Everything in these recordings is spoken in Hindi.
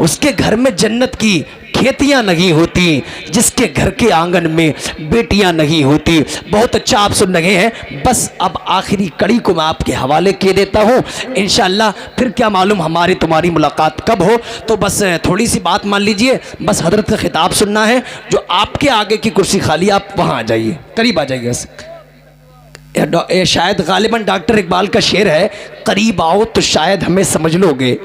उसके घर में जन्नत की खेतियां नहीं होती, जिसके घर के आंगन में बेटियां नहीं होती। बहुत अच्छा आप सुन रहे हैं। बस अब आखिरी कड़ी को मैं आपके हवाले किए देता हूँ। इंशाअल्लाह फिर क्या मालूम हमारी तुम्हारी मुलाकात कब हो, तो बस थोड़ी सी बात मान लीजिए। बस हजरत का खिताब सुनना है। जो आपके आगे की कुर्सी खाली, आप वहाँ आ जाइए, करीब आ जाइए। ये शायद गालिबन डॉक्टर इकबाल का शेर है, करीब आओ तो शायद हमें समझ लोगे,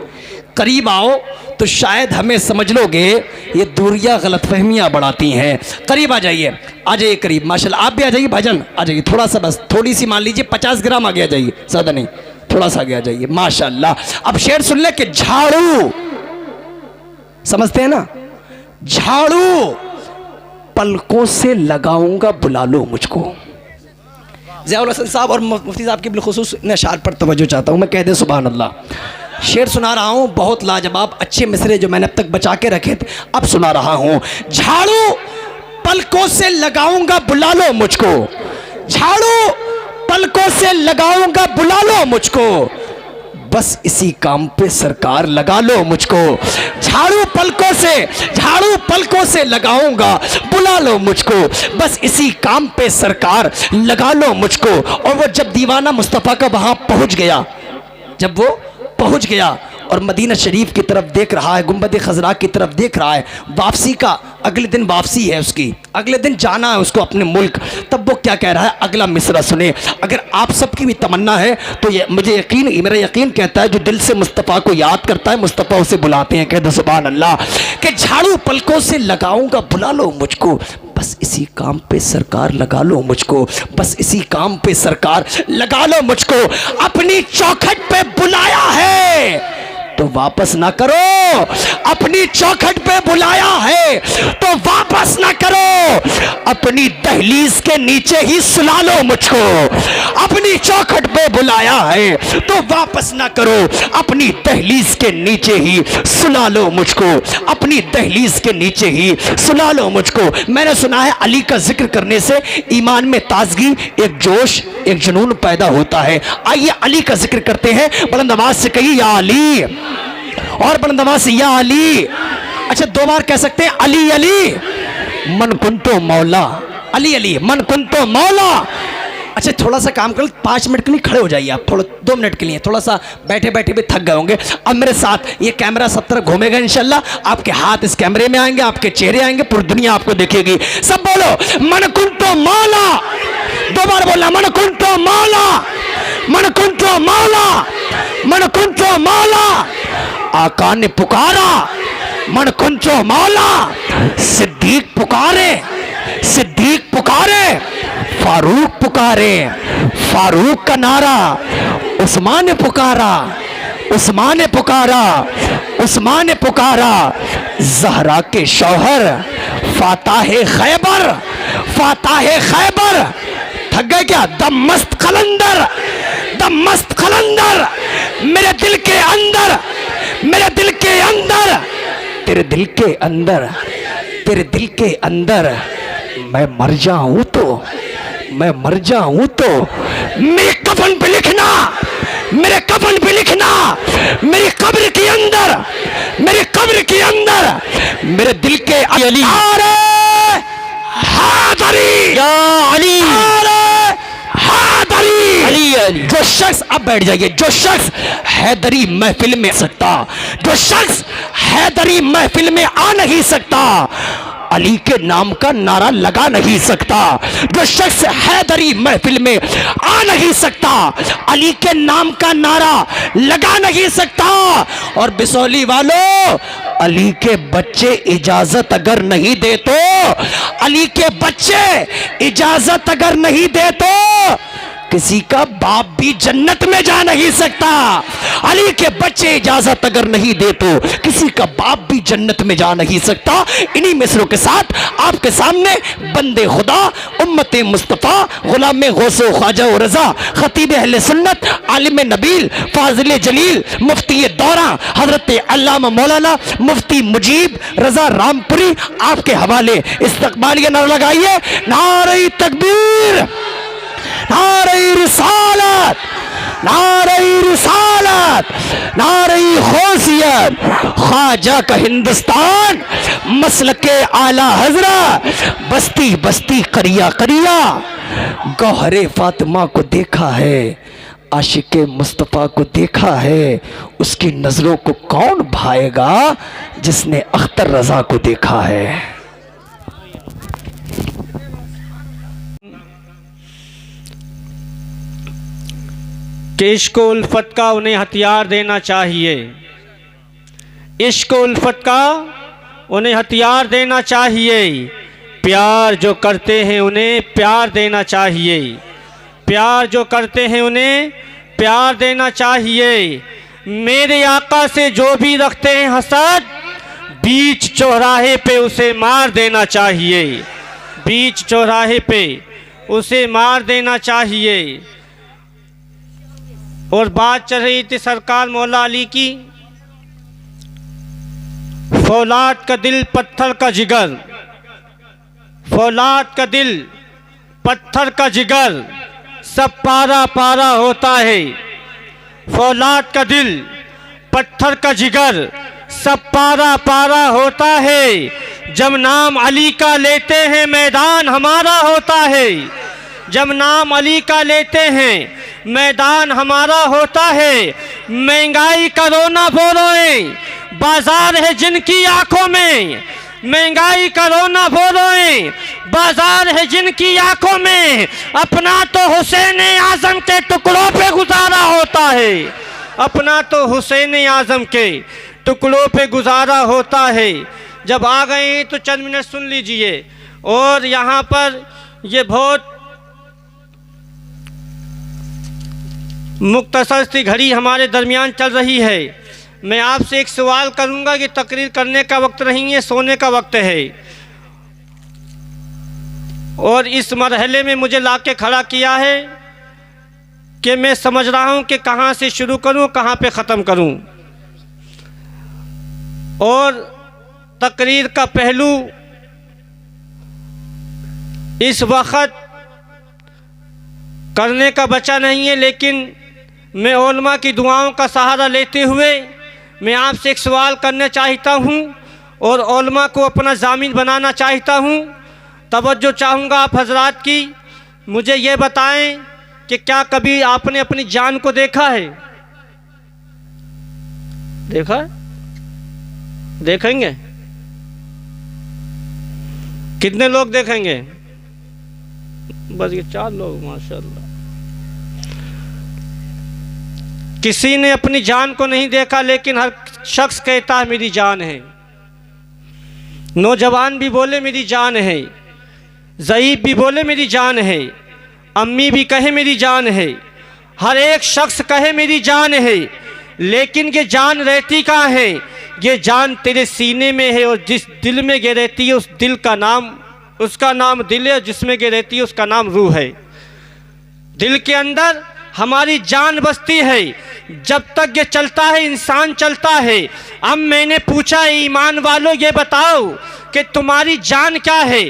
करीब आओ तो शायद हमें समझ लोगे, ये दूरियां गलतफहमियां बढ़ाती हैं। करीब आ जाइए, आ जाइए करीब। माशाल्लाह आप भी आ जाइए भाईजान, आ जाइए। थोड़ा सा, बस थोड़ी सी मान लीजिए 50 ग्राम आगे आ जाइए, ज़्यादा नहीं, थोड़ा सा आगे आ जाइए। माशाल्लाह। अब शेर सुन ले कि झाड़ू, समझते हैं ना, झाड़ू पलकों से लगाऊंगा बुला लो मुझको। ज़ियाउल हसन साहब और मुफ्ती साहब की बिलखुसूस अशार पर तवज्जो चाहता हूँ मैं, कह दे सुभान अल्लाह। शेर सुना रहा हूँ, बहुत लाजवाब अच्छे मिसरे जो मैंने अब तक बचा के रखे थे, अब सुना रहा हूँ। झाड़ू पलकों से लगाऊंगा बुला लो मुझको, झाड़ू पलकों से लगाऊंगा बुला लो मुझको, बस इसी काम पे सरकार लगा लो मुझको। झाड़ू पलकों से लगाऊंगा बुला लो मुझको, बस इसी काम पे सरकार लगा लो मुझको। और वो जब दीवाना मुस्तफ़ा का वहां पहुंच गया, जब वो पहुंच गया और मदीना शरीफ की तरफ देख रहा है, गुंबद खजरा की तरफ देख रहा है, वापसी का अगले दिन वापसी है उसकी, अगले दिन जाना है उसको अपने मुल्क, तब वो क्या कह रहा है, अगला मिसरा सुने। अगर आप सबकी भी तमन्ना है तो ये मुझे यकीन, मेरा यकीन कहता है जो दिल से मुस्तफ़ा को याद करता है मुस्तफ़ा उसे बुलाते हैं। कह दो सुभान अल्लाह। कि झाड़ू पलकों से लगाऊंगा बुला लो मुझको, बस इसी काम पे सरकार लगा लो मुझको, बस इसी काम पे सरकार लगा लो मुझको। अपनी चौखट पे बुलाया है तो वापस ना करो, अपनी चौखट पे बुलाया है तो वापस ना करो, अपनी दहलीज के नीचे ही सुला लो मुझको। अपनी चौखट पे बुलाया है तो वापस ना करो, अपनी दहलीज के नीचे ही सुला लो मुझको, अपनी दहलीज के नीचे ही सुला लो मुझको। मैंने सुना है अली का जिक्र करने से ईमान में ताजगी, एक जोश, एक जुनून पैदा होता है। आइए अली का जिक्र करते हैं, बुलंद आवाज से कहिए या अली, और बुलंद आवाज से या अली। अच्छा 2 बार कह सकते हैं, अली अली मन कुंतो मौला, अली अली मन कुंतो मौला। अच्छा थोड़ा सा काम कर, 5 मिनट के लिए खड़े हो जाइए आप, थोड़ा 2 मिनट के लिए, थोड़ा सा बैठे बैठे भी थक गए होंगे। अब मेरे साथ ये कैमरा सब तरफ घूमेगा इंशाल्लाह, आपके हाथ इस कैमरे में आएंगे, आपके चेहरे आएंगे, पूरी दुनिया आपको देखेगी। सब बोलो मन कुंतो मौला, 2 बार बोलना, मन कुंतो मौला, मन कुंतो मौला, मन कुंतो मौला। आका ने पुकारा मन कुंतो मौला, सिद्दीक पुकारे, सिद्दीक पुकारे, फारूक पुकारे, फारूक का नारा, उस्मान ने पुकारा, उस्मान ने पुकारा, उस्मान ने पुकारा, ज़हरा के शौहर फाताहे खैबर, फाताहे खैबर। थक गए क्या? दम मस्त कलंदर, दम मस्त कलंदर, मेरे दिल के अंदर, मेरे दिल के अंदर, तेरे दिल के अंदर, तेरे दिल के अंदर मैं मर जाऊं तो, मैं मर जाऊं तो मेरे कफन पे लिखना, मेरे कफन पे लिखना, मेरी कब्र के अंदर, मेरी कब्र के अंदर, मेरे दिल के अली, अरे हादरी या अली, अरे हादरी अली, अली। जो शख्स, अब बैठ जाइए, जो शख्स हैदरी महफिल में आ सकता, जो शख्स हैदरी महफिल में आ नहीं सकता, अली के नाम का नारा लगा नहीं सकता, जो शख्स हैदरी महफिल में आ नहीं सकता, अली के नाम का नारा लगा नहीं सकता। और बिसौली वालों, अली के बच्चे इजाजत अगर नहीं दे तो, अली के बच्चे इजाजत अगर नहीं दे तो किसी का बाप भी जन्नत में जा नहीं सकता। अली के बच्चे इजाजत अगर नहीं दे तो किसी का बाप भी जन्नत में जा नहीं सकता। इन्हीं मिसरों के साथ आपके सामने बंदे खुदा, उम्मते मुस्तफ़ा, गुलाम गौसो ख्वाजा व रजा, खतीब अहले सुन्नत, आलिम नबील, फाजिल जलील, मुफ्ती दौरा हजरत अल्लामा मौलाना मुफ्ती मुजीब रजा रामपुरी आपके हवाले इस्तकबालिया नारा लगाइए, नारे तकबीर, नारे रिसालत, नारे रिसालत, नारे गौसियत, ख्वाजा का हिंदुस्तान, मसलके आला हजरा, बस्ती बस्ती करिया करिया। गौहरे फातिमा को देखा है, आशिके मुस्तफ़ा को देखा है, उसकी नज़रों को कौन भाएगा जिसने अख्तर रज़ा को देखा है। कि इश्क उल्फत का उन्हें हथियार देना चाहिए, इश्क उल्फत का उन्हें हथियार देना चाहिए। प्यार जो करते हैं उन्हें प्यार देना चाहिए, प्यार जो करते हैं उन्हें प्यार देना चाहिए। मेरे आका से जो भी रखते हैं हसद, बीच चौराहे पे उसे मार देना चाहिए, बीच चौराहे पे उसे मार देना चाहिए। और बात चल रही थी सरकार मौला अली की, फौलाद का दिल पत्थर का जिगर, फौलाद का दिल पत्थर का जिगर, सब पारा पारा होता है। फौलाद का दिल पत्थर का जिगर, सब पारा पारा होता है। जब नाम अली का लेते हैं मैदान हमारा होता है, जब नाम अली का लेते हैं मैदान हमारा होता है। महंगाई का रोना वो रोए, बाजार है जिनकी आंखों में, महंगाई का रोना वो रोए, बाजार है जिनकी आंखों में। अपना तो हुसैन आजम के टुकड़ों पे गुजारा होता है, अपना तो हुसैन आजम के टुकड़ों पे गुजारा होता है। जब आ गए हैं तो चंद मिनट सुन लीजिए। और यहाँ पर ये बहुत मुख्तसर सी घड़ी हमारे दरमियान चल रही है। मैं आपसे एक सवाल करूंगा कि तकरीर करने का वक्त नहीं है, सोने का वक्त है। और इस मरहले में मुझे लाके खड़ा किया है कि मैं समझ रहा हूं कि कहां से शुरू करूं, कहां पे ख़त्म करूं। और तकरीर का पहलू इस वक्त करने का बचा नहीं है, लेकिन मैं उलमा की दुआओं का सहारा लेते हुए मैं आपसे एक सवाल करना चाहता हूं और उलमा को अपना ज़ामिन बनाना चाहता हूं। तवज्जो चाहूँगा आप हजरात की। मुझे ये बताएं कि क्या कभी आपने अपनी जान को देखा है? देखा है? देखेंगे? कितने लोग देखेंगे? बस ये 4 लोग, माशाल्लाह। किसी ने अपनी जान को नहीं देखा, लेकिन हर शख्स कहता है मेरी जान है। नौजवान भी बोले मेरी जान है, ज़ईफ़ भी बोले मेरी जान है, अम्मी भी कहे मेरी जान है, हर एक शख्स कहे मेरी जान है। लेकिन ये जान रहती कहाँ है? ये जान तेरे सीने में है, और जिस दिल में ये रहती है उस दिल का नाम, उसका नाम दिल है, जिसमें ये रहती है उसका नाम रूह है। दिल के अंदर हमारी जान बसती है। जब तक ये चलता है इंसान चलता है। अब मैंने पूछा ईमान वालों ये बताओ कि तुम्हारी जान क्या है?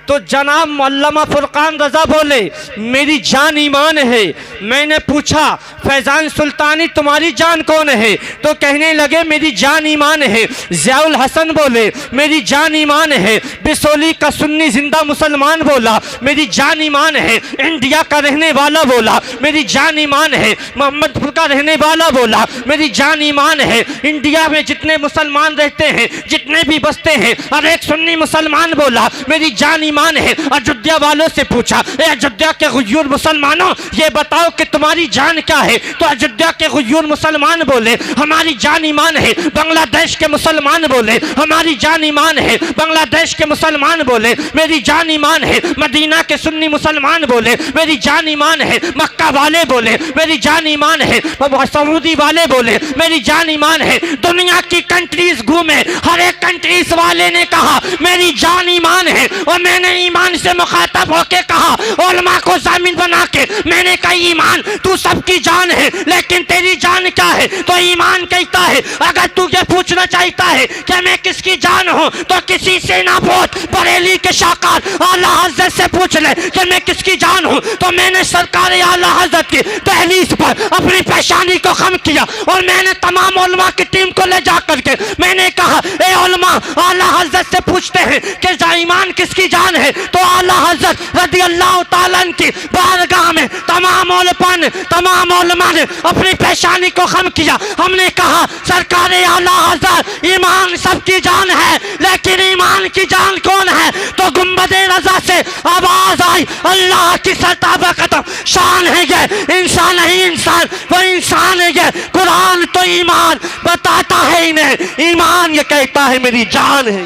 तो जनाब मौलाना फुरकान रज़ा बोले मेरी जान ईमान है। मैंने पूछा फैज़ान सुल्तानी तुम्हारी जान कौन है? तो कहने लगे मेरी जान ईमान है। ज़ियाउल हसन बोले मेरी जान ईमान है। बिसोली का सुन्नी जिंदा मुसलमान बोला मेरी जान ईमान है। इंडिया का रहने वाला बोला मेरी जान ईमान है। मोहम्मदपुर का रहने वाला बोला मेरी जान ईमान है। इंडिया में जितने मुसलमान रहते हैं, जितने भी बसते हैं, हर एक सुन्नी मुसलमान बोला मेरी जान ईमान है। अयोध्या वालों से पूछा अयोध्या के गुयूर मुसलमानों ये बताओ कि तुम्हारी जान क्या है? तो अयोध्या के गुयूर मुसलमान बोले हमारी जान ईमान है। बांग्लादेश के मुसलमान बोले हमारी जान ईमान है। बांग्लादेश के मुसलमान बोले मेरी जान ईमान है। मदीना के सुन्नी मुसलमान बोले मेरी जान ईमान है। मक्का वाले बोले मेरी जान ईमान है। सऊदी वाले बोले मेरी जान ईमान है। दुनिया की कंट्रीज घूमे, हर एक कंट्रीज वाले ने कहा मेरी जान ईमान है। और मैंने मैंने ईमान से मुखातब होके कहा, उलमा को जामिन बना के मैंने कहा ईमान तू सबकी जान है, लेकिन तेरी जान क्या है? तो ईमान कहता है अगर तू ये पूछना चाहता है कि मैं किसकी जान हूँ तो किसी से ना पूछ, बरेली के शाकार आला हजरत से पूछ ले कि मैं किसकी जान हूँ। तो मैंने सरकार आला हजरत की दहलीज पर अपनी पेशानी को खम किया और मैंने तमाम उलमा की टीम को ले जा करके मैंने कहा ए उलमा, आला हजरत से पूछते हैं कि ईमान किसकी जान है। तो आला हजरत रज़ी अल्लाह तआला की बारगाह में तमाम उलमा ने अपनी पेशानी को खम किया। हमने कहा सरकार आला हजरत ईमान सबकी जान है, लेकिन ईमान की जान कौन है? तो गुंबदे रजा से आवाज आई, अल्लाह की सरताबा कदम शान है ये, इंसान नहीं इंसान वो इंसान है ये। कुरान तो ईमान बताता है इन्हें, ईमान ये कहता है मेरी जान है।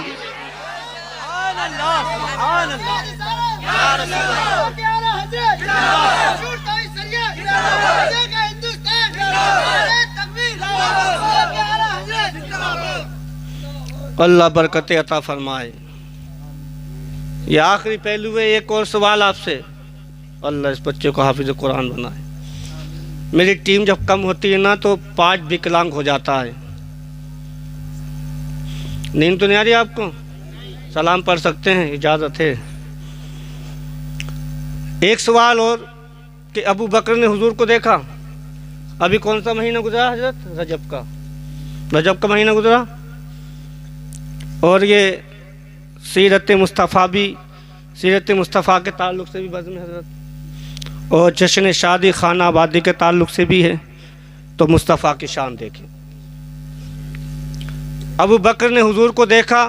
अल्लाह बरकत अता फरमाए। ये आखिरी पहलू है। एक और सवाल आपसे, अल्लाह इस बच्चे को हाफिज कुरान बनाए। मेरी टीम जब कम होती है ना तो 5 विकलांग हो जाता है। नींद तो नहीं आ रही आपको? सलाम पढ़ सकते हैं, इजाज़त है। एक सवाल और कि अबू बकर ने हुजूर को देखा। अभी कौन सा महीना गुजरा हजरत? रजब का महीना गुजरा। और ये सीरत मुस्तफ़ा के ताल्लुक़ से भी बज़्म है हजरत, और जश्न शादी खाना आबादी के ताल्लुक़ से भी है। तो मुस्तफ़ा की शान देखें। अबू बकर ने हुजूर को देखा,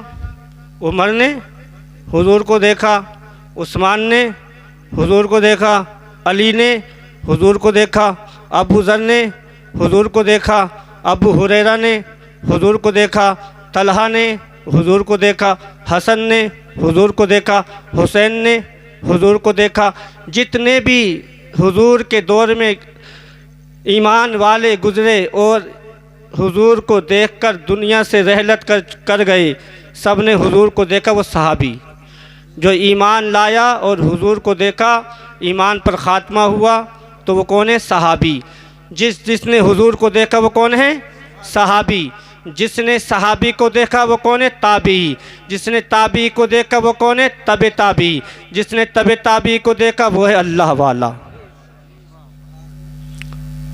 उमर ने हुजूर को देखा, उस्मान ने हुजूर को देखा, अली ने हुजूर को देखा, अबू ज़र ने हुजूर को देखा, अबू हुरैरा ने हुजूर को देखा, तलहा ने हुजूर को देखा, हसन ने हुजूर को देखा, हुसैन ने हुजूर को देखा। जितने भी हुजूर के दौर में ईमान वाले गुजरे और हुजूर को देखकर दुनिया से रहलत कर गए, सब ने हुजूर को देखा। वो सहाबी जो ईमान लाया और हुजूर को देखा, ईमान पर ख़ात्मा हुआ, तो वो कौन है? सहाबी। जिसने हुजूर को देखा वो कौन है? सहाबी। जिसने सहाबी को देखा वो कौन है? ताबी। जिसने ताबी को देखा वो कौन है? तबे ताबी। जिसने तबे ताबी को देखा वो है अल्लाह वाला।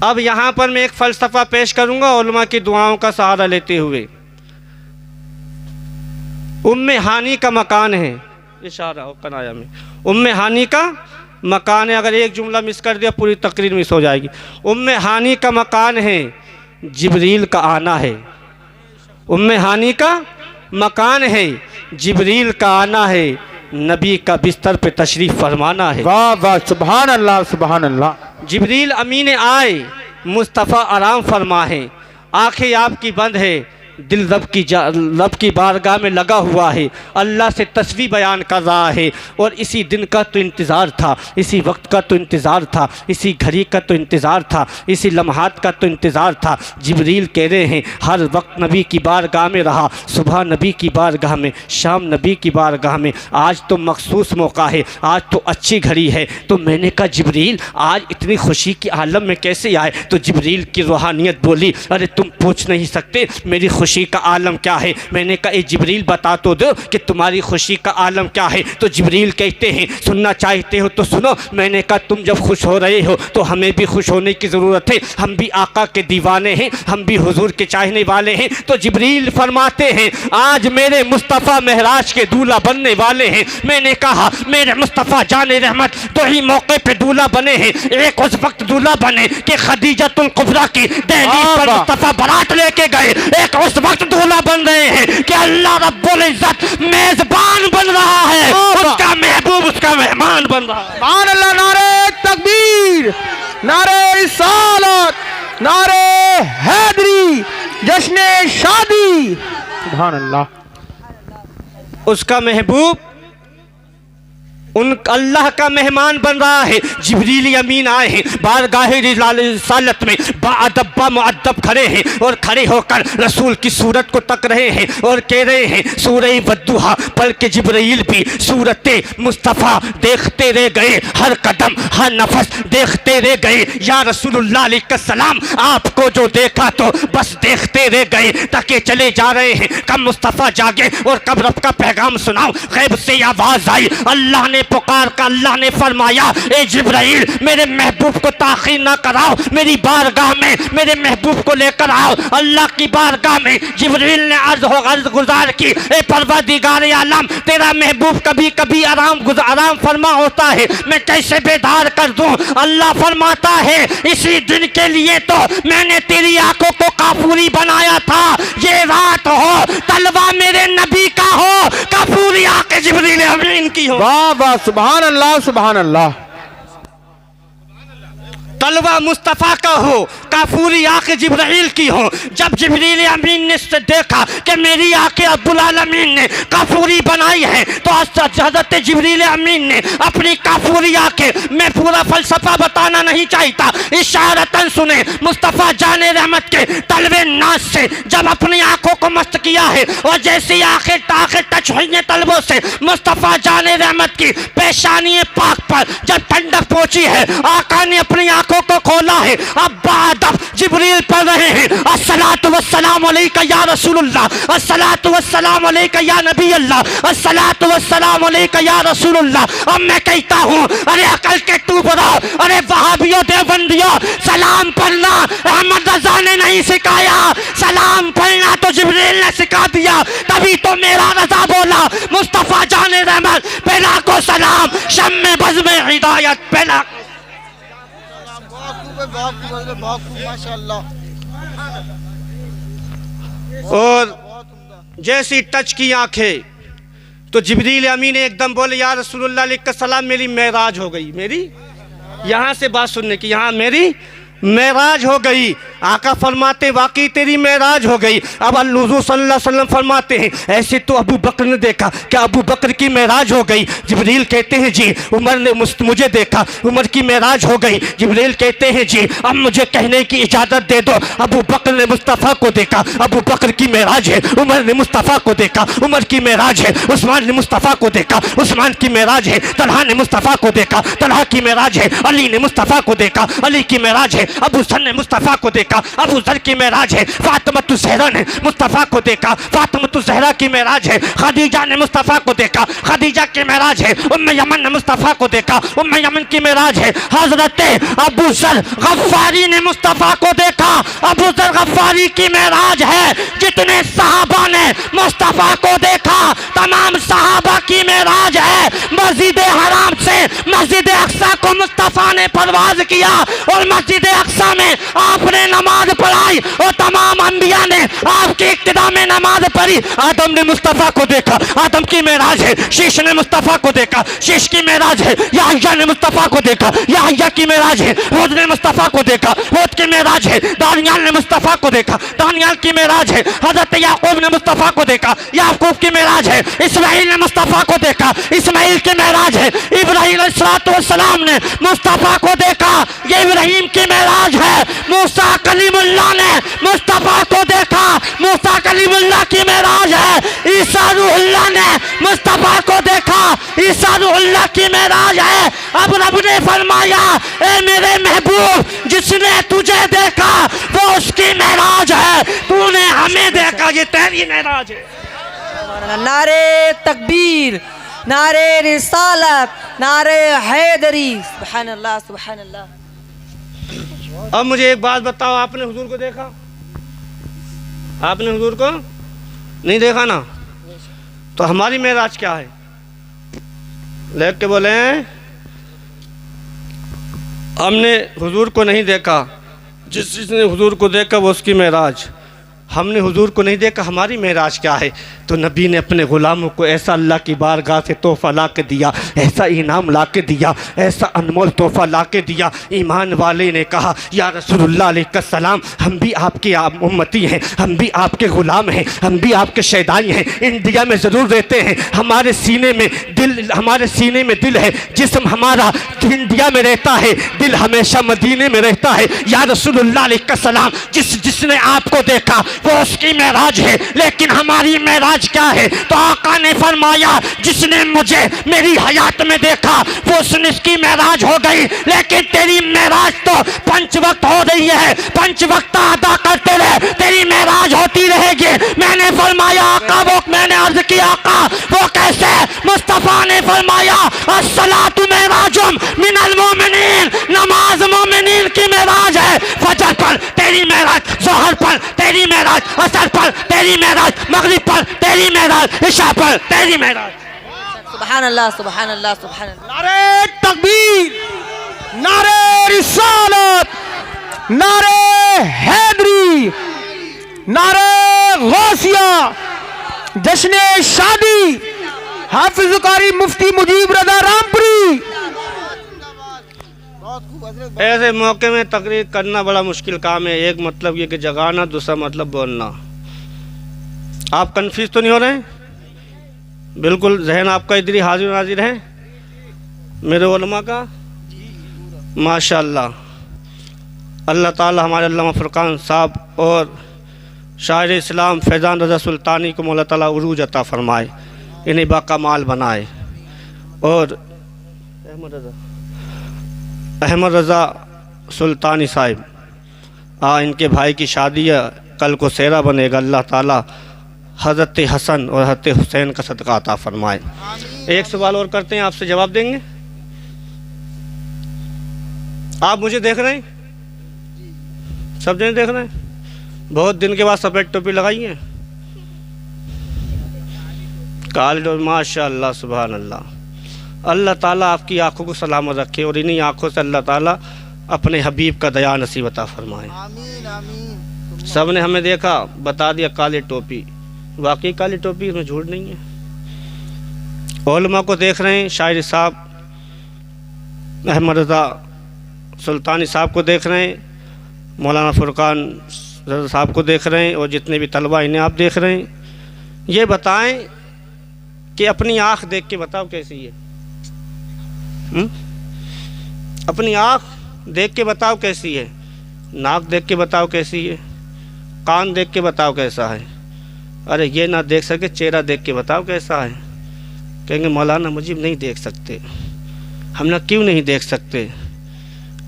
अब यहाँ पर मैं एक फ़लसफ़ा पेश करूँगा उलमा की दुआओं का सहारा लेते हुए। उम्मे हानी का मकान है, इशारा कनाया में उम्मे हानी का मकान है। अगर एक जुमला मिस कर दिया पूरी तकरीर मिस हो जाएगी। उम्मे हानी का मकान है, जिब्रील का आना है। उम्मे हानी का मकान है, जिब्रील का आना है, नबी का बिस्तर पे तशरीफ़ फरमाना है। वाह वाह, सुभान अल्लाह सुभान अल्लाह। जिब्रील अमीन आए, मुस्तफ़ा आराम फरमाए, आँखें आपकी बंद है, दिल रब की बारगाह में लगा हुआ है, अल्लाह से तस्वीर बयान कर रहा है। और इसी दिन का तो इंतज़ार था, इसी वक्त का तो इंतज़ार था, इसी घड़ी का तो इंतज़ार था, इसी लम्हात का तो इंतज़ार था। जिब्रील कह रहे हैं हर वक्त नबी की बारगाह में रहा, सुबह नबी की बारगाह में, शाम नबी की बारगाह में। आज तो मखसूस मौका है, आज तो अच्छी घड़ी है। तो मैंने कहा जिब्रील आज इतनी खुशी की आलम में कैसे आए? तो जिब्रील की रूहानियत बोली, अरे तुम पूछ नहीं सकते मेरी खुशी का आलम क्या है। मैंने कहा ए जिब्रील बता तो दो कि तुम्हारी खुशी का आलम क्या है। तो जिब्रील कहते हैं सुनना चाहते हो तो सुनो। मैंने कहा तुम जब खुश हो रहे हो तो हमें भी खुश होने की ज़रूरत है, हम भी आका के दीवाने हैं, हम भी हुजूर के चाहने वाले हैं। तो जिब्रील फरमाते हैं आज मेरे मुस्तफ़ा महराज के दूल्हा बनने वाले हैं। मैंने कहा मेरे मुस्तफ़ा जाने रहमत दो ही मौके पे दूल्हा बने हैं। एक उस वक्त दूल्हा बने कि खदीजतुल कुबरा की दहलीज पर मुस्तफ़ा बारात लेके गए, एक उस वक्त दूल्हा बन रहे हैं कि अल्लाह रब्बुल इज्जत मेजबान बन रहा है, उसका महबूब उसका मेहमान बन रहा है। सुभान अल्लाह। नारे तकबीर, नारे रिसालत, नारे हैदरी, जश्न शादी। सुभान अल्लाह। उसका महबूब उन अल्लाह का मेहमान बन रहा है। जिब्रील अमीन आए हैं, बारगाह रिसालत में बाअदब मुअद्दब खड़े हैं और खड़े होकर रसूल की सूरत को तक रहे हैं और कह रहे हैं सूरह वद्दुहा पढ़ के जिब्रील भी सूरत मुस्तफ़ा देखते रह गए, हर कदम हर नफस देखते रह गए। या रसूलुल्लाह अलैहिस्सलाम आपको जो देखा तो बस देखते रह गए, ताकि चले जा रहे हैं कब मुस्तफ़ा जागे और कब रब का पैगाम सुनाओ। गैब से आवाज़ आई, अल्लाह ने पुकार का, अल्लाह ने फरमाया ए जिब्राइल मेरे महबूब को ताख़ीर ना कराओ, मेरी बारगाह में मेरे महबूब को लेकर आओ। अल्लाह की बारगाह में जिब्राइल ने अर्ज़ गुजार की, ए परवरदिगार आलम तेरा महबूब कभी कभी आराम फरमा होता है, मैं कैसे बेदार कर दूं। अल्लाह फरमाता है इसी दिन के लिए तो मैंने तेरी आंखों को काफूरी बनाया था। ये रात हो, तलवा मेरे नबी का हो, काफूरी आंखें जिब्रील अमीन की हो। वाह वाह, सुभान अल्लाह सुभान अल्लाह। तलवा मुस्तफ़ा का हो, काफूरी आंखें जिब्राइल की हो। जब जिब्रील अमीन ने देखा कि मेरी आंखें अब्बुल आलमीन ने काफूरी बनाई है, तो हज़रत जिब्रील अमीन ने अपनी काफूरी आंखें, मैं पूरा फलसफा बताना नहीं चाहता, इशारतन सुने, मुस्तफ़ा जाने रहमत के तलवे नाज से जब अपनी आंखों को मस्त किया है और जैसी आंखें टच हुई हैं तलवों से, मुस्तफ़ा जाने रहमत की पेशानी पाक पर जब ठंडक पहुंची है, आका ने अपनी आंखों को खोला है। अब बादब जिब्रील पढ़ रहे हैं अस्सलातु वस्सलामु अलैका या रसूलुल्लाह, अस्सलातु वस्सलामु अलैका या नबी अल्लाह, अस्सलातु वस्सलामु अलैका या रसूलुल्लाह। अब मैं कहता हूँ अरे अकल के टुकड़ों, अरे वहाबियों देवबंदियों, सलाम पढ़ना अहमद रजा ने नहीं सिखाया, सलाम पढ़ना तो जिब्रील ने सिखा दिया। तभी तो मेरा रजा बोला मुस्तफ़ा जाने रहमत पहला को सलाम, शम्मे बज़ में हिदायत पहला। और जैसी टच की आंखें तो जिब्रील अमीन ने एकदम बोले या रसूलुल्लाह अलैहिस्सलाम मेरी मेराज हो गई, मेरी यहाँ से बात सुनने की, यहाँ मेरी मेराज हो गई। आका फरमाते वाकई तेरी मेराज हो गई। अब हुज़ूर सल्लल्लाहु अलैहि वसल्लम फरमाते हैं ऐसे तो अबू बकर ने देखा, क्या अबू बकर की मेराज हो गई? जिब्रील कहते हैं जी उमर ने मुझे देखा, उमर की मेराज हो गई। जिब्रील कहते हैं जी अब मुझे कहने की इजाज़त दे दो, अबू बकर ने मुस्तफ़ा को देखा, अबू बकर की मेराज है। उमर ने मुस्तफ़ा को देखा, उमर की मेराज है। उस्मान ने मुस्तफ़ा को देखा, उस्मान की मेराज है। तलहा ने मुस्तफ़ा को देखा, तलहा की मेराज है। अली ने मुस्तफ़ा को देखा, अली की मेराज है। अबू ज़र ने मुस्तफ़ा को देखा, अबू ज़र की मेराज है। फातिमा ज़हरा ने मुस्तफ़ा को देखा, फातिमा ज़हरा की मेराज है। खदीजा ने मुस्तफ़ा को देखा, खदीजा की मेराज है। उम्मे यमन ने मुस्तफ़ा को देखा, उम्मे यमन की मेराज है। हज़रत अबू ज़र गफ़ारी ने मुस्तफ़ा को देखा, अबू ज़र गफ़ारी की मेराज है। जितने सहाबा ने मुस्तफ़ा को देखा तमाम सहाबा की मेराज है। मस्जिद हराम से मस्जिद अक़सा को मुस्तफ़ा ने परवाज़ किया और मस्जिद अक़सा में आपने नमाज पढ़ाई और तमाम अंबिया ने आपकी इक्तिदा में नमाज पढ़ी। आदम ने मुस्तफ़ा को देखा, आदम की मेराज है। शीश ने मुस्तफ़ा को देखा, शीश की मेराज है। याह्या ने मुस्तफ़ा को देखा, याह्या की मेराज है। हूद ने मुस्तफ़ा को देखा, हूद की मेराज है। दानियाल ने मुस्तफ़ा को देखा, दानियाल की मेराज है। हज़रत याकूब ने मुस्तफ़ा को देखा, याकूब की मेराज है। इस्माइल ने मुस्तफ़ा को देखा, इस्माइल की मेराज है। इब्राहीम अलैहिस्सलाम ने मुस्तफ़ा को देखा, ये इब्राहीम की मेराज है। मूसा कलीमुल्लाह ने मुस्तफ़ा को देखा, मूसा कलीमुल्लाह की मेराज है। ईसा रूहुल्लाह ने मुस्तफ़ा को देखा, ईसा रूहुल्लाह की मेराज है। अब रब ने फरमाया ए मेरे महबूब जिसने तुझे देखा वो उसकी मेराज है, तूने हमें देखा ये तेरी मेराज है। नारे तकबीर, नारे रिसालत, नारे हैदरी, सुभान अल्लाह सुभान अल्लाह। अब मुझे एक बात बताओ, आपने हुजूर को देखा? आपने हुजूर को नहीं देखा ना? तो हमारी मेराज क्या है? लेख के बोले हमने हुजूर को नहीं देखा, जिसने हुजूर को देखा वो उसकी मेराज। हमने हुजूर को नहीं देखा, हमारी मेराज क्या है? तो नबी ने अपने ग़ुलामों को ऐसा अल्लाह की बारगाह से तोहफ़ा ला के दिया, ऐसा इनाम ला के दिया, ऐसा अनमोल तोहफ़ा ला के दिया। ईमान वाले ने कहा या रसूलुल्लाह अलैहिस्सलाम, हम भी आपके उम्मती हैं, हम भी आपके ग़ुलाम हैं, हम भी आपके शैदाई हैं। इंडिया में ज़रूर रहते हैं, हमारे सीने में दिल है, जिस्म हमारा इंडिया में रहता है, दिल हमेशा मदीने में रहता है। या रसूलुल्लाह अलैहिस्सलाम, जिसने आपको देखा वो उसकी मेराज है, लेकिन हमारी मेराज क्या है? तो आका ने फरमाया जिसने मुझे मेरी हयात में देखा वो उसकी मेराज हो गई, लेकिन तेरी मेराज तो 5 वक्त हो रही है, 5 वक्त अदा करते रहे, तेरी मेराज होती रहेगी। मैंने फरमाया आका, वो मैंने अर्ज किया आका वो कैसे? मुस्तफ़ा ने फरमाया अस्सलातु मेराजुम मिनल मोमिनीन, नमाज मोमिनीन की मेराज है। फजर पर तेरी मेराज, ज़ोहर पर तेरी मेराज, असर पर तेरी मेराज, मगरिब पर तेरी मेराज, इशा पर तेरी मेराज। सुभान अल्लाह, सुभान अल्लाह, सुभान अल्लाह। नारे तकबीर, नारे रिसालत, नारे हैदरी, नारे गौसिया, जश्न शादी, हाफिज कारी मुफ्ती मुजीब रज़ा रामपुरी। ऐसे मौके में तकरीर करना बड़ा मुश्किल काम है। एक मतलब ये कि जगाना, दूसरा मतलब बोलना। आप कन्फ्यूज तो नहीं हो रहे? बिल्कुल जहन आपका इधर ही हाजिर नाजिर है मेरे उलमा का। माशाअल्लाह, अल्लाह ताला हमारे अल्लामा फुरकान साहब और शायर इस्लाम फैज़ान रज़ा सुल्तानी को मौला ताला उरूज अता फरमाए, इन्हें बाकमाल बनाए। और अहमद रज़ा सुल्तानी साहिब, इनके भाई की शादी है, कल को सेहरा बनेगा। अल्लाह ताला हज़रत हसन और हज़रत हुसैन का सदका अता फरमाए। एक सवाल और करते हैं, आपसे जवाब देंगे। आप मुझे देख रहे हैं? सब जने देख रहे हैं? बहुत दिन के बाद सफ़ेद टोपी लगाई है, काली टोपी, माशाअल्लाह, सुभान अल्लाह। अल्लाह ताला आपकी आँखों को सलामत रखे और इन्हीं आँखों से अल्लाह ताला अपने हबीब का दया नसीब अता फरमाए। सब ने हमें देखा, बता दिया काली टोपी, वाकई काली टोपी, इसमें झूठ नहीं है। उलमा को देख रहे हैं, शायर साहब अहमद रज़ा सुल्तानी साहब को देख रहे हैं, मौलाना फुरकान रज़ा साहब को देख रहे हैं, और जितने भी तलबा इन्हें आप देख रहे हैं। ये बताएं कि अपनी आँख देख के बताओ कैसी है? अपनी आँख देख के बताओ कैसी है? नाक देख के बताओ कैसी है? कान देख के बताओ कैसा है? अरे ये ना देख सके, चेहरा देख के बताओ कैसा है? कहेंगे मौलाना मुझे नहीं देख सकते। हम ना क्यों नहीं देख सकते?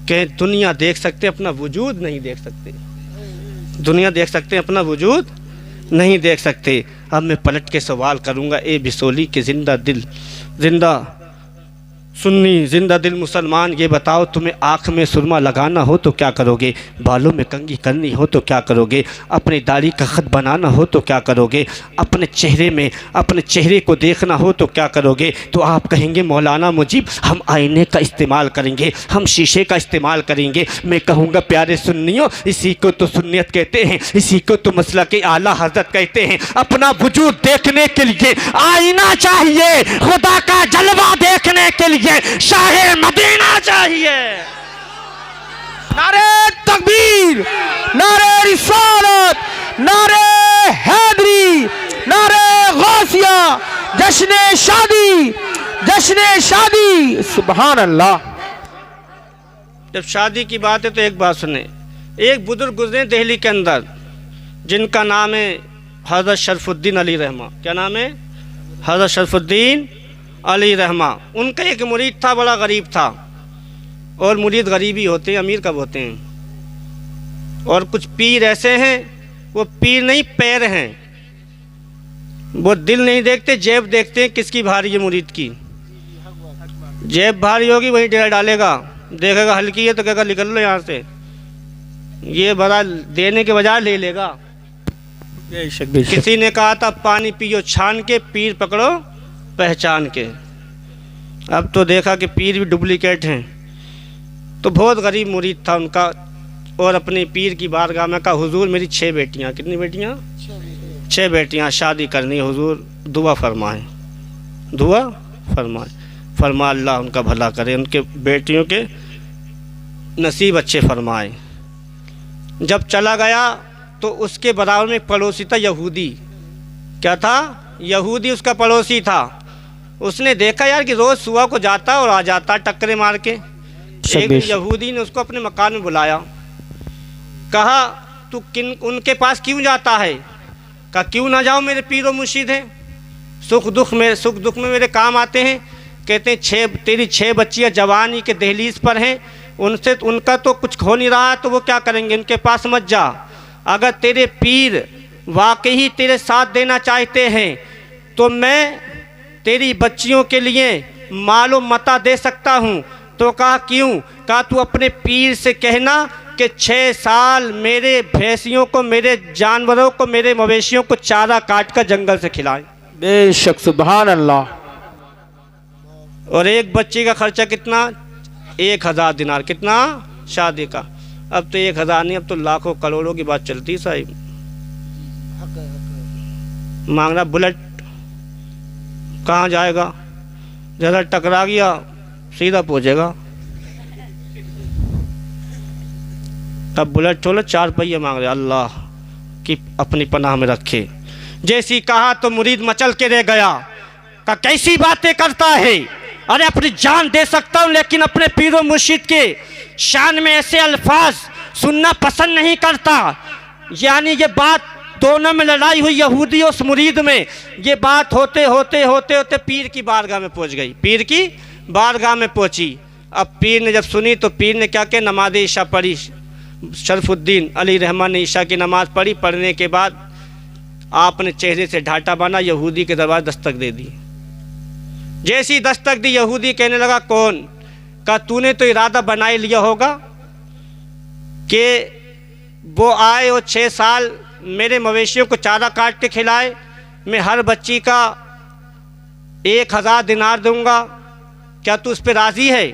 कहें दुनिया देख सकते, अपना वजूद नहीं देख सकते। दुनिया देख सकते, अपना वजूद नहीं देख सकते। अब मैं पलट के सवाल करूँगा, ए बिसोली के जिंदा सुन्नी जिंदा दिल मुसलमान, ये बताओ तुम्हें आँख में सुरमा लगाना हो तो क्या करोगे? बालों में कंघी करनी हो तो क्या करोगे? अपनी दाढ़ी का ख़त बनाना हो तो क्या करोगे? अपने चेहरे को देखना हो तो क्या करोगे? तो आप कहेंगे मौलाना मुजीब हम आईने का इस्तेमाल करेंगे, हम शीशे का इस्तेमाल करेंगे। मैं कहूँगा प्यारे सुन्नियों, इसी को तो सुन्नियत कहते हैं, इसी को तो मसलक आला हज़रत कहते हैं। अपना वजूद देखने के लिए आईना चाहिए, खुदा का जलवा देखने के लिए शाहे मदीना चाहिए। नारे तकबीर, नारे रिसालत, नारे हैदरी, नारे गौसिया, जश्न शादी, सुभान अल्लाह। जब शादी की बात है तो एक बात सुने। एक बुजुर्ग गुजरे दिल्ली के अंदर, जिनका नाम है हज़रत शरफुद्दीन अली रहमा। क्या नाम है? हज़रत शरफुद्दीन अली रहमा। उनका एक मुरीद था, बड़ा गरीब था, और मुरीद गरीबी होते हैं, अमीर कब होते हैं। और कुछ पीर ऐसे हैं, वो पीर नहीं पैर हैं, वो दिल नहीं देखते, जेब देखते हैं किसकी भारी है मुरीद की। जेब भारी होगी वहीं डेरा डालेगा, देखेगा हल्की है तो कहेगा निकल लो यहाँ से, ये बड़ा देने के बजाय ले लेगा। किसी ने कहा था पानी पियो छान के, पीर पकड़ो पहचान के। अब तो देखा कि पीर भी डुप्लीकेट हैं। तो बहुत गरीब मुरीद था उनका, और अपने पीर की बारगाह में कहा, हुजूर मेरी 6 बेटियाँ, कितनी बेटियाँ? 6 बेटियाँ शादी करनी, हुजूर दुआ फरमाएं, दुआ फरमाएं। फरमा अल्लाह उनका भला करे, उनके बेटियों के नसीब अच्छे फरमाए। जब चला गया तो उसके बराबर में एक पड़ोसी था, यहूदी। क्या था? यहूदी उसका पड़ोसी था। उसने देखा यार कि रोज़ सुबह को जाता और आ जाता टक्करे मार के। एक यहूदी ने उसको अपने मकान में बुलाया, कहा तू उनके पास क्यों जाता है? कहा क्यों ना जाओ, मेरे पीरो मुर्शिद हैं, सुख दुख में मेरे काम आते हैं। कहते हैं तेरी 6 बच्चियाँ जवानी के दहलीज पर हैं, उनसे उनका तो कुछ हो नहीं रहा, तो वो क्या करेंगे, उनके पास मत जा। अगर तेरे पीर वाकई तेरे साथ देना चाहते हैं तो मैं तेरी बच्चियों के लिए मालो मता दे सकता हूँ। तो कहा क्यों? कहा तू अपने पीर से कहना कि 6 साल मेरे भैंसियों को, मेरे जानवरों को, मेरे मवेशियों को चारा काट कर जंगल से खिलाएं। बेशक, सुभान अल्लाह। और एक बच्चे का खर्चा कितना? 1000 दिनार। कितना? शादी का। अब तो 1000 नहीं, अब तो लाखों करोड़ों की बात चलती साहिब। मांग रहा बुलेट, कहाँ जाएगा? जरा टकरा गया सीधा पहुँचेगा। अब बुलेट छोड़ो, 4 पहिए मांग रहे। अल्लाह की अपनी पनाह में रखे। जैसी कहा तो मुरीद मचल के रह गया। का कैसी बातें करता है? अरे अपनी जान दे सकता हूँ लेकिन अपने पीरो मुर्शिद के शान में ऐसे अल्फाज सुनना पसंद नहीं करता। यानी ये बात दोनों में लड़ाई हुई, यहूदी और उस मुरीद में। ये बात होते होते पीर की बारगाह में पहुंच गई। पीर की बारगाह में पहुंची। अब पीर ने जब सुनी तो पीर ने क्या किया, नमाज ईशा पढ़ी। शरफुद्दीन अली रहमान ने ईशा की नमाज़ पढ़ी। पढ़ने के बाद आपने चेहरे से ढाटा बांधा, यहूदी के दरबार दस्तक दे दी। जैसी दस्तक दी, यहूदी कहने लगा कौन? कहा तूने तो इरादा बना ही लिया होगा कि वो आए और 6 साल मेरे मवेशियों को चारा काट के खिलाए। मैं हर बच्ची का 1000 दिनार दूंगा, क्या तू उस पर राज़ी है?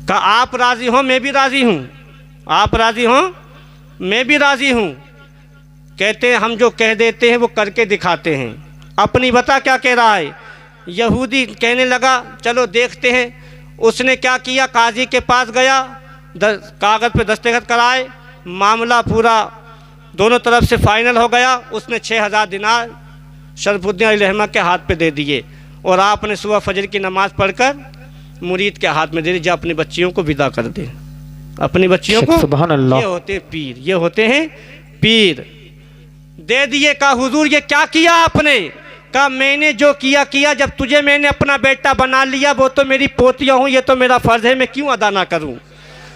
कहा आप राज़ी हो, मैं भी राज़ी हूँ। आप राज़ी हो, मैं भी राज़ी हूँ। कहते हैं हम जो कह देते हैं वो करके दिखाते हैं। अपनी बता क्या कह रहा है? यहूदी कहने लगा चलो देखते हैं। उसने क्या किया, काजी के पास गया, कागज़ पे दस्तखत कराए, मामला पूरा दोनों तरफ से फाइनल हो गया। उसने 6000 दिनार शरफुद्दीन अली रहमा के हाथ पे दे दिए और आपने सुबह फजर की नमाज़ पढ़कर मुरीद के हाथ में दे दी, जा अपनी बच्चियों को विदा कर दे, अपनी बच्चियों को। सुभान अल्लाह। ये होते पीर, ये होते हैं पीर। दे दिए। कहा हुजूर ये क्या किया आपने? कहा मैंने जो किया, जब तुझे मैंने अपना बेटा बना लिया, वो तो मेरी पोतियाँ हूँ, ये तो मेरा फ़र्ज़ है, मैं क्यों अदा ना करूँ?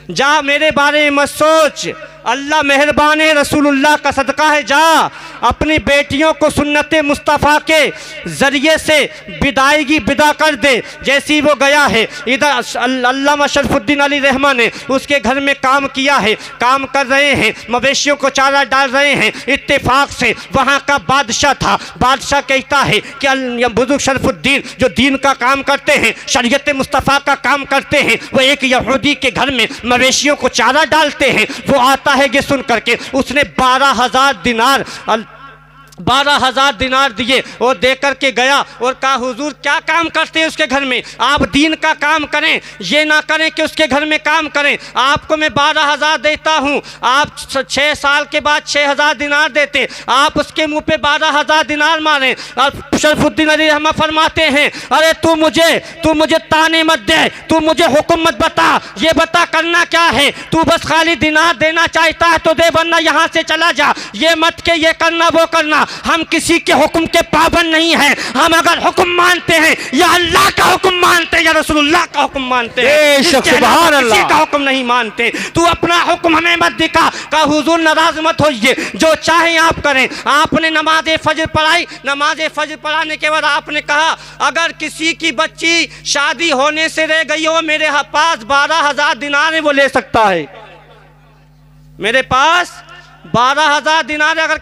जा मेरे बारे में मत सोच, अल्लाह मेहरबान है, रसूलुल्लाह का सदका है। जा अपनी बेटियों को सुन्नत मुस्तफ़ा के ज़रिए से विदा कर दे। जैसी वो गया है, इधर अल्लामा शरफुद्दीन अली रहमान ने उसके घर में काम किया है, काम कर रहे हैं, मवेशियों को चारा डाल रहे हैं। इत्तेफाक से वहाँ का बादशाह था। बादशाह कहता है कि बुजुर्ग शरफुद्दीन जो दीन का काम करते हैं, शरीयत मुस्तफ़ा का काम करते हैं, वो एक यहूदी के घर में मवेशियों को चारा डालते हैं। वो आता है ये सुन करके, उसने 12,000 दिनार दिए और दे करके गया और कहा हुजूर क्या काम करते हैं उसके घर में? आप दीन का काम करें, ये ना करें कि उसके घर में काम करें। आपको मैं 12,000 देता हूँ, आप 6 साल के बाद 6,000 दिनार देते, आप उसके मुंह पे 12,000 दिनार मारें। और शरफुद्दीन अली रहमा फरमाते हैं अरे तू मुझे ताने मत दे, तू मुझे हुक्म मत बता, ये बता करना क्या है? तू बस खाली दिनार देना चाहता है तो दे, वरना यहाँ से चला जा। ये मत के ये करना वो करना, हम किसी के हुक्म के पाबंद नहीं हैं। हम अगर हुक्म मानते हैं या अल्लाह का हुक्म मानते हैं या रसूलुल्लाह का हुक्म मानते हैं, सुभान अल्लाह, किसी का हुक्म नहीं मानते। तू अपना हुक्म हमें मत दिखा। का हुजूर नाराज मत होइए, जो चाहे आप करें। आपने नमाज फजर पढ़ाई, नमाज फजर पढ़ाने के बाद आपने कहा अगर किसी की बच्ची शादी होने से रह गई हो, मेरे पास 12,000 दिनार है, वो ले सकता है। मेरे पास 12,000 दिनार अगर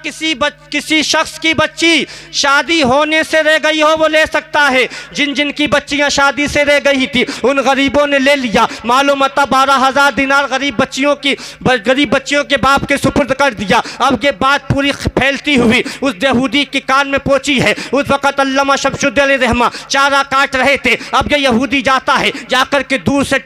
किसी शख्स की बच्ची शादी होने से रह गई हो वो ले सकता है। जिन जिन की बच्चियां शादी से रह गई थी उन गरीबों ने ले लिया। मालूम होता 12,000 दिनार गरीब बच्चियों के बाप के सुपुर्द कर दिया। अब ये बात पूरी फैलती हुई उस यहूदी के कान में पहुंची है। उस वक़्त अल्लामा शमशुद्दीन अलैहि रहमा चारा काट रहे थे। अब ये यहूदी जाता है, जाकर के दूर से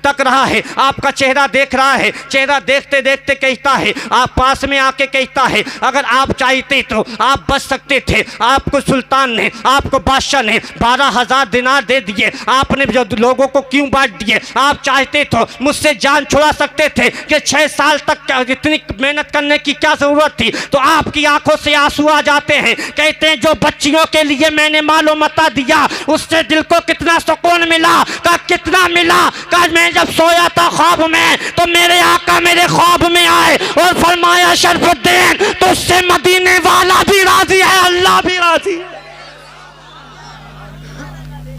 तक रहा है, आपका चेहरा देख रहा है। चेहरा देखते देखते कहता है, आप पास में आके कहता है, अगर आप चाहते तो आप बच सकते थे। आपको सुल्तान ने, आपको बादशाह ने 12,000 दिनार दे दिए, आपने जो लोगों को क्यों बांट दिए? आप चाहते तो मुझसे जान छुड़ा सकते थे कि 6 साल तक इतनी मेहनत करने की क्या जरूरत थी। तो आपकी आंखों से आंसू आ जाते हैं। कहते हैं जो बच्चियों के लिए मैंने मालो मता दिया उससे दिल को कितना सुकून मिला। का कितना मिला? का मैं जब सोया था ख्वाब में तो मेरे आका मेरे ख्वाब में आए और फरमाया शरफुद्दीन तो उससे मदीने वाला भी राजी है, अल्लाह भी राजी है।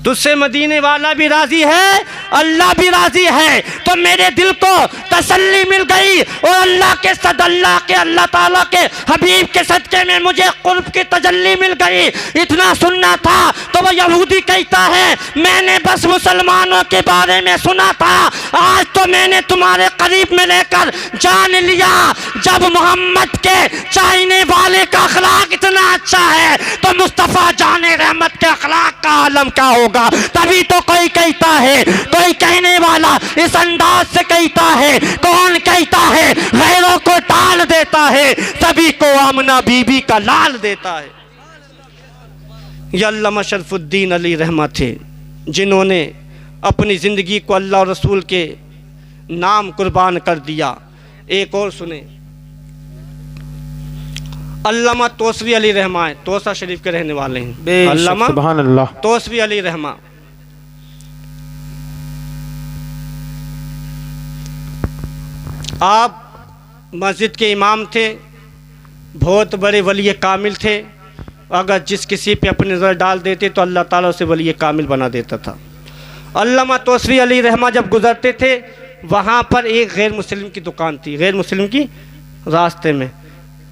तुझसे मदीने वाला भी राजी है, अल्लाह भी राजी है। तो मेरे दिल को तसल्ली मिल गई और अल्लाह ताला के हबीब के सदके में मुझे कुर्ब की तजल्ली मिल गई। इतना सुनना था तो वो यहूदी कहता है, मैंने बस मुसलमानों के बारे में सुना था, आज तो मैंने तुम्हारे करीब में लेकर जान लिया। जब मोहम्मद के चाहने वाले का अखलाक इतना अच्छा है तो मुस्तफ़ा जाने रहमत के अखलाक का आलम क्या होगा। तभी तो कोई कहता है, कोई कहने वाला इस अंदाज से कहता है, कौन कहता है गैरों को टाल देता है, सभी को आमना बीबी का लाल देता है। ये अल्लामा शरफुद्दीन अली रहमा थे जिन्होंने अपनी ज़िंदगी को अल्लाह और रसूल के नाम कुर्बान कर दिया। एक और सुने, अल्लामा तोसवी अली रहमा है, तोसा शरीफ के रहने वाले हैं। अल्लामा सुभान अल्लाह तोसवी अली रहमा आप मस्जिद के इमाम थे, बहुत बड़े वली कामिल थे। अगर जिस किसी पे अपनी नज़र डाल देते तो अल्लाह ताला उसे वली कामिल बना देता था। अल्लामा तोसवी अली रहमा जब गुज़रते थे वहाँ पर एक गैर मुस्लिम की दुकान थी, गैर मुस्लिम की रास्ते में।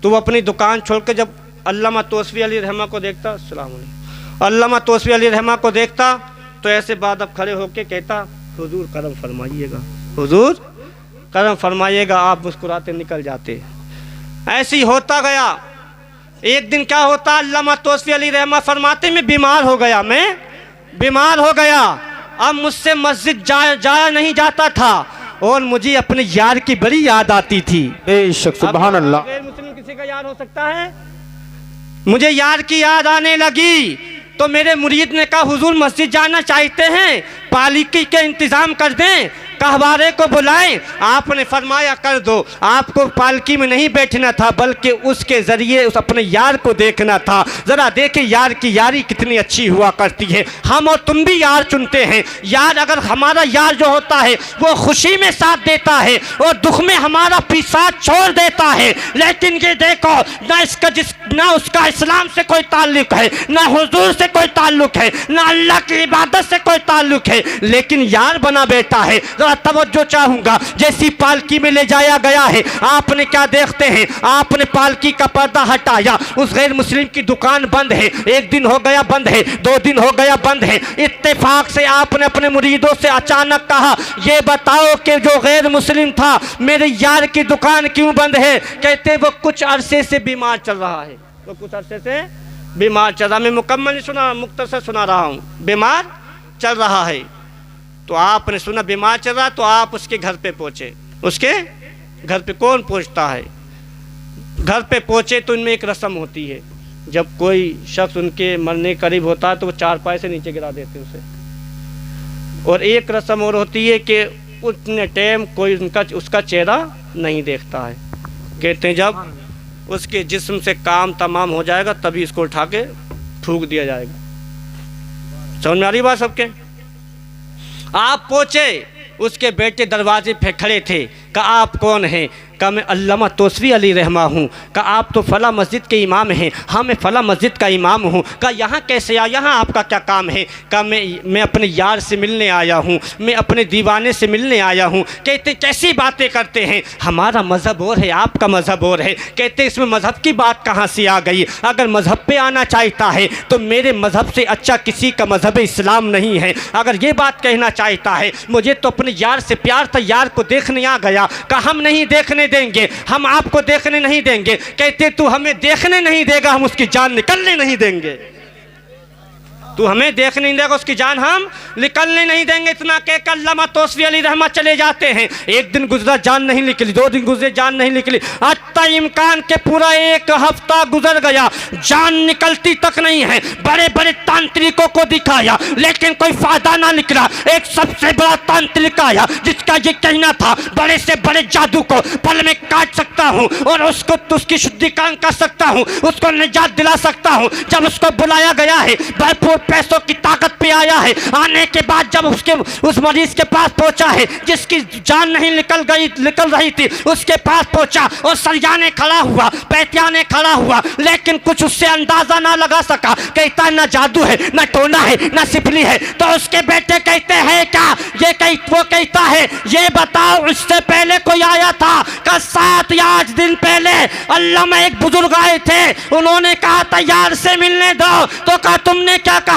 तो वो अपनी दुकान छोड़ के जब अल्लामा तोसवी अली रहमा को देखता, अस्सलाम वालेकुम, अल्लामा तोसवी अली रहमा को देखता तो ऐसे बाद अब खड़े होके कहता, हुजूर करम फरमाइएगा, हुजूर करम फरमाइएगा। आप मुस्कुराते निकल जाते। ऐसे ही होता गया। एक दिन क्या होता, अल्लामा तोसवी अली रहमा फरमाते मैं बीमार हो गया, मैं बीमार हो गया। अब मुझसे मस्जिद जाया नहीं जाता था और मुझे अपने यार की बड़ी याद आती थी। बेशक सुभान अल्लाह। गैर मुस्लिम किसी का यार हो सकता है? मुझे यार की याद आने लगी तो मेरे मुरीद ने कहा, हुजूर मस्जिद जाना चाहते हैं, पालिकी के इंतज़ाम कर दें, कहवारे को बुलाएं। आपने फरमाया कर दो। आपको पालकी में नहीं बैठना था बल्कि उसके ज़रिए उस अपने यार को देखना था। ज़रा देखें यार की यारी कितनी अच्छी हुआ करती है। हम और तुम भी यार चुनते हैं। यार अगर हमारा यार जो होता है वो खुशी में साथ देता है और दुख में हमारा साथ छोड़ देता है। लेकिन ये देखो ना उसका इस्लाम से कोई ताल्लुक़ है, ना हुजूर से कोई ताल्लुक़ है, ना अल्लाह की इबादत से कोई ताल्लुक़ है, लेकिन यार बना बैठा है। तवज्जो चाहूंगा, जैसी पालकी में ले जाया गया है आपने क्या देखते हैं, आपने पालकी का पर्दा हटाया, उस गैर मुस्लिम की दुकान बंद है। 1 दिन हो गया बंद है, 2 दिन हो गया बंद है। इत्तेफाक से आपने अपने मुरीदों से अचानक कहा, ये बताओ कि जो गैर मुस्लिम था मेरे यार की दुकान क्यों बंद है? कहते वो कुछ अरसे से बीमार चल रहा है, वो कुछ अरसे से बीमार चल रहा। मैं मुकम्मल नहीं सुना, मुख्तसर सुना रहा हूँ। बीमार चल रहा है। तो आपने सुना बीमार चल रहा तो आप उसके घर पे पहुँचे। उसके घर पे कौन पहुँचता है? घर पे पहुँचे तो उनमें एक रस्म होती है, जब कोई शख्स उनके मरने करीब होता है तो वो 4 पाए से नीचे गिरा देते उसे। और एक रस्म और होती है कि उतने टाइम कोई उसका चेहरा नहीं देखता है। कहते हैं जब उसके जिस्म से काम तमाम हो जाएगा तभी इसको उठा के थूक दिया जाएगा। समझ में आ रही बात सबके? आप पहुँचे, उसके बेटे दरवाजे पे खड़े थे। कहा आप कौन हैं? कहा मैं अल्लामा तोसवी अली रहमा हूँ। कहा आप तो फ़ला मस्जिद के इमाम हैं। हाँ मैं फ़ला मस्जिद का इमाम हूँ। कहा यहाँ कैसे आया, यहाँ आपका क्या काम है? कहा मैं अपने यार से मिलने आया हूँ, मैं अपने दीवाने से मिलने आया हूँ। कहते कैसी बातें करते हैं, हमारा मज़हब और है आपका मज़हब और है। कहते इसमें मज़हब की बात कहाँ से आ गई? अगर मज़हब पे आना चाहता है तो मेरे मज़हब से अच्छा किसी का मज़हब इस्लाम नहीं है। अगर ये बात कहना चाहता है मुझे तो अपने यार से प्यार था, यार को देखने आ गया। कहा हम नहीं देखने देंगे, हम आपको देखने नहीं देंगे। कहते तू हमें देखने नहीं देगा, हम उसकी जान निकलने नहीं देंगे। तू हमें देखने नहीं देगा, उसकी जान हम निकलने नहीं देंगे। इतना कहकर अल्लामा तौसीफ़ी अली रहमत चले जाते हैं। एक दिन गुजरा जान नहीं निकली, 2 दिन गुजरे जान नहीं निकली, हत्ता इम्कान के पूरा 1 हफ्ता गुजर गया, जान निकलती तक नहीं है। बड़े बड़े तांत्रिकों को दिखाया लेकिन कोई फायदा ना निकला। एक सबसे बड़ा तांत्रिक आया जिसका ये कहना था बड़े से बड़े जादू को पल में काट सकता हूँ और उसकी शुद्धिकरण कर सकता हूँ, उसको निजात दिला सकता हूँ। जब उसको बुलाया गया है, भरपूर पैसों की ताकत पे आया है। आने के बाद जब उस मरीज के पास पहुंचा है जिसकी जान नहीं निकल रही थी, उसके पास पहुंचा और सरियाने खड़ा हुआ, पैतियाने खड़ा हुआ, लेकिन कुछ उससे अंदाजा ना लगा सका। कहता ना जादू है, ना टोना है, ना सिफली है। तो उसके बेटे कहते हैं क्या वो कहता है ये बताओ इससे पहले कोई आया था? का 7 या 8 दिन पहले अल्लाह में एक बुजुर्ग आए थे, उन्होंने कहा था यार से मिलने दो। तो कहा तुमने क्या कहा?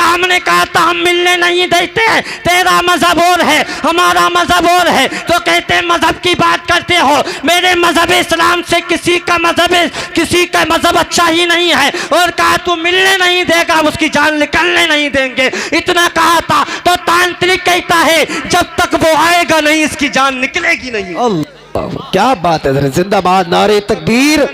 हमने कहा था हम मिलने नहीं देते, तेरा मजहब और है हमारा मजहब और है। तो कहते मजहब की बात करते हो, मेरे मजहब इस्लाम से किसी का मजहब अच्छा ही नहीं है। और कहा तू मिलने नहीं देगा, हम उसकी जान निकलने नहीं देंगे। इतना कहा था तो तांत्रिक कहता है जब तक वो आएगा नहीं इसकी जान निकलेगी नहीं। अल्लाह क्या बात है। जिंदाबाद नारे तकबीर,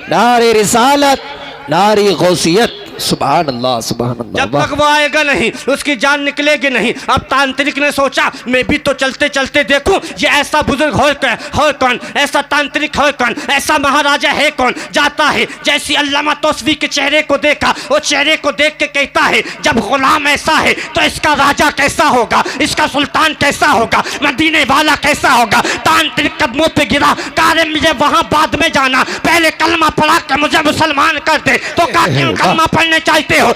नारे रिसालत, नारे गौसियत। सुभान अल्लाह सुभान अल्लाह। जब तक वो आएगा नहीं उसकी जान निकलेगी नहीं। अब तांत्रिक ने सोचा मैं भी तो चलते चलते देखूं ये ऐसा बुजुर्ग हो कौन, ऐसा तांत्रिक हो कौन, ऐसा महाराजा है कौन। जाता है, जैसे अल्लामा तौसीफ़ी के चेहरे को देखा, वो चेहरे को देख के कहता है जब गुलाम ऐसा है तो इसका राजा कैसा होगा, इसका सुल्तान कैसा होगा, मदीने वाला कैसा होगा। तांत्रिक कदमों पे गिरा, कहा मुझे वहां बाद में जाना, पहले कलमा पढ़ा के मुझे मुसलमान कर दे। तो क्यों कलमा पढ़ने चाहते हो?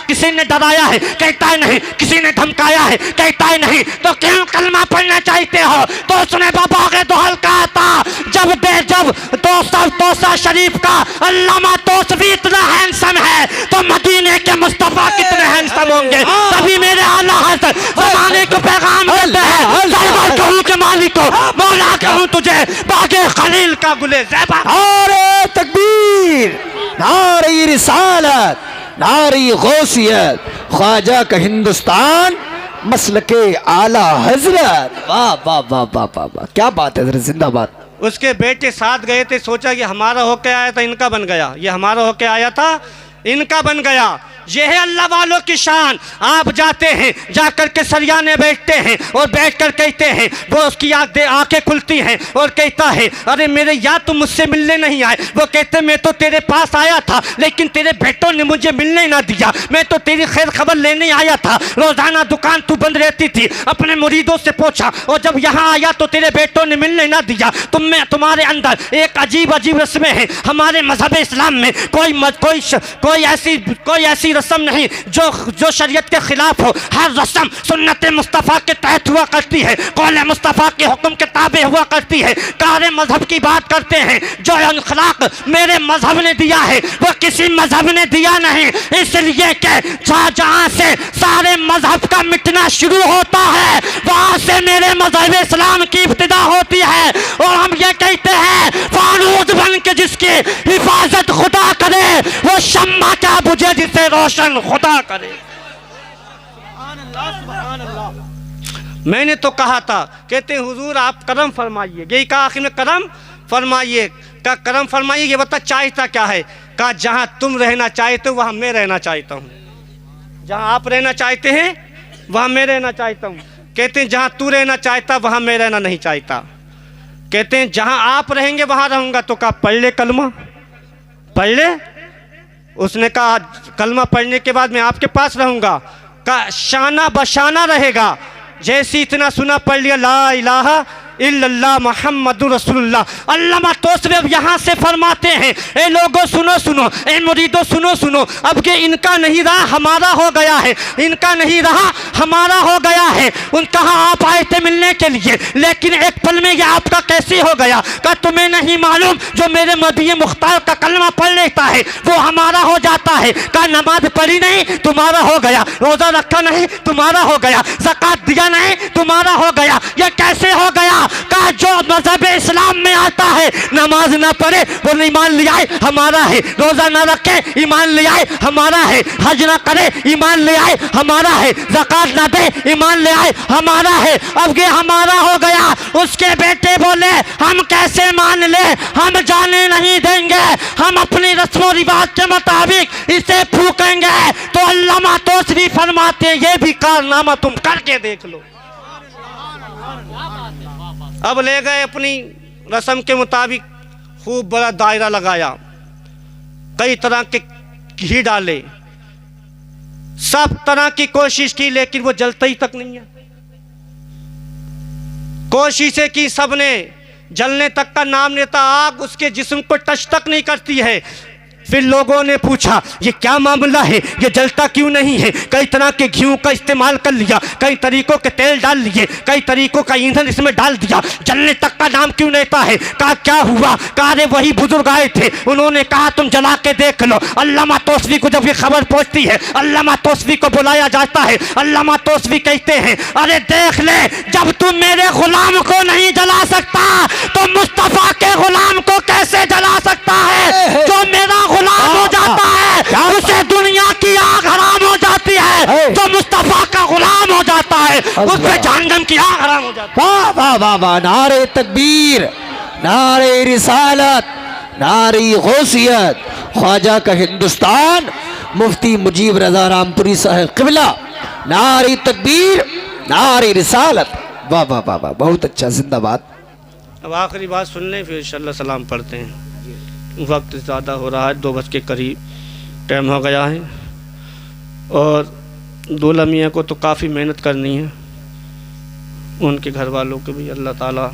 किसी ने डराया है? कहता है नहीं। किसी ने धमकाया है? कहता है नहीं। तो क्यों कलमा पढ़ना चाहते हो? तो उसने बाबा के दोहल कहा था जब तोसा शरीफ का अल्लामा तौसीफ़ी इतना हैंडसम है तो मदीने के मुस्तफा कितने हैंडसम होंगे। तभी मेरे आला हज़रत ज़माने को पैगाम देते हैं, सरवर कहूं के मालिक को मौला कहूं तुझे, बागे खलील का गुले ज़ैबा। नारे तकबीर, नारे रिसालत, नारे गौसियत, ख्वाजा का हिंदुस्तान, मसलके आला हजरत। वाह वाह वाह वाह वाह वाह, क्या बात है। जिंदाबाद। उसके बेटे साथ गए थे, सोचा कि हमारा होके आया था इनका बन गया, ये हमारा होके आया था इनका बन गया। ये है अल्लाह वालों की शान। आप जाते हैं, जाकर के सरियाने बैठते हैं और बैठकर कहते हैं, वो उसकी आंखें खुलती हैं और कहता है अरे मेरे यार तुम मुझसे मिलने नहीं आए। वो कहते मैं तो तेरे पास आया था लेकिन तेरे बेटों ने मुझे मिलने ना दिया, मैं तो तेरी खैर खबर लेने आया था। रोजाना दुकान तू बंद रहती थी, अपने मुरीदों से पूछा और जब यहाँ आया तो तेरे बेटों ने मिलने ना दिया। तुम्हारे अंदर एक अजीब रस्में हैं। हमारे मजहब इस्लाम में कोई ऐसी रस्म नहीं जो शरीयत के खिलाफ हो। हर रस्म सुन्नत मुस्तफ़ा के तहत हुआ करती है, कौल मुस्तफ़ा के हुक्म के ताबे हुआ करती है। कारे मजहब की बात करते हैं, जो अखलाक मेरे मजहब ने दिया है वो किसी मजहब ने दिया नहीं। इसलिए कि जहाँ से सारे मजहब का मिटना शुरू होता है वहाँ से मेरे मजहब इस्लाम की इब्तिदा होती है। और हम ये कहते हैं फानूस बन के जिसकी हिफाजत खुदा करे वो शम्मा क्या बुझे जिसे रोशन खुदा करे। मैंने तो कहा था, कहते हैं हुजूर आप करम फरमाइए, यही कहा आखिर में करम फरमाइए। का करम फरमाइए, ये बता चाहता क्या है? कहा जहाँ तुम रहना चाहते हो वहाँ मैं रहना चाहता हूँ, जहाँ आप रहना चाहते हैं वहाँ मैं रहना चाहता हूँ। कहते हैं जहाँ तू रहना चाहता वहाँ मैं रहना नहीं चाहता। कहते हैं जहाँ आप रहेंगे वहाँ रहूँगा। तो कहा पढ़ ले कलमा, पढ़ ले। उसने कहा कलमा पढ़ने के बाद मैं आपके पास रहूँगा। का शाना बशाना रहेगा, जैसे इतना सुना पढ़ लिया ला इलाहा इल्लल्लाह मुहम्मदुर रसूलुल्लाह। अल्लामा तोसरी अब यहाँ से फरमाते हैं, ए लोगों सुनो सुनो, ए मुरीदों सुनो सुनो, अब के इनका नहीं रहा हमारा हो गया है, इनका नहीं रहा हमारा हो गया है। उन कहा आप आए थे मिलने के लिए, लेकिन एक पल में ये आपका कैसे हो गया? कहा तुम्हें नहीं मालूम जो मेरे नबी मुख्तार का कलमा पढ़ लेता है वो हमारा हो जाता है। कहा नमाज पढ़ी नहीं तुम्हारा हो गया, रोजा रखा नहीं तुम्हारा हो गया, ज़कात दिया नहीं तुम्हारा हो गया, ये कैसे हो गया? कहा जो मजहब इस्लाम में आता है नमाज ना पढ़े वो ईमान ले आए हमारा है, रोजा ना रखे ईमान ले आए हमारा है, हज ना करे ईमान ले आए हमारा है, ज़कात ना दे ईमान ले आए हमारा है। अब ये हमारा हो गया। उसके बेटे बोले हम कैसे मान ले, हम जाने नहीं देंगे, हम अपनी रस्मों रिवाज के मुताबिक इसे फूकेंगे। तो अल्लामा तोसरी फरमाते ये भी कारनामा तुम करके देख लो। अब ले गए अपनी रस्म के मुताबिक, खूब बड़ा दायरा लगाया, कई तरह के घी डाले, सब तरह की कोशिश की, लेकिन वो जलता ही तक नहीं है। कोशिशें की सबने, जलने तक का नाम लेता, आग उसके जिस्म को टच तक नहीं करती है। फिर लोगों ने पूछा ये क्या मामला है, ये जलता क्यों नहीं है? कई तरह के घी का इस्तेमाल कर लिया, कई तरीकों के तेल डाल लिए, कई तरीकों का ईंधन इसमें डाल दिया, जलने तक का नाम क्यों लेता है? कहा क्या हुआ? कहा अरे वही बुजुर्ग आए थे, उन्होंने कहा तुम जला के देख लो। अल्लामा तोसरी को जब ये खबर पहुंचती है, अल्लामा तोसरी को बुलाया जाता है। अल्लामा तोसरी कहते हैं अरे देख ले, जब तुम मेरे गुलाम को नहीं जला सकता तो मुस्तफा के गुलाम को कैसे जला सकता है? जो मेरा गुलाम हो जाता है उसे दुनिया की आग हराम हो जाती है, जो मुस्तफा का गुलाम हो जाता है उस पे जहन्नम की आग हराम हो जाती है। वाह वाह वाह वाह, नारे तकबीर, नारे रिसालत, नारी गौसियत, ख्वाजा का हिंदुस्तान, मुफ्ती मुजीब रजा रामपुरी साहब क़िबला, नारी तकबीर, नारी रिसालत, वाह वाह वाह वाह, बहुत अच्छा, जिंदाबाद। अब आखिरी बात सुन लें फिर इंशाअल्लाह सलाम पढ़ते हैं। वक्त ज़्यादा हो रहा है, 2 बज के करीब टाइम हो गया है और दूल्हा मियाँ को तो काफ़ी मेहनत करनी है, उनके घर वालों को भी अल्लाह ताला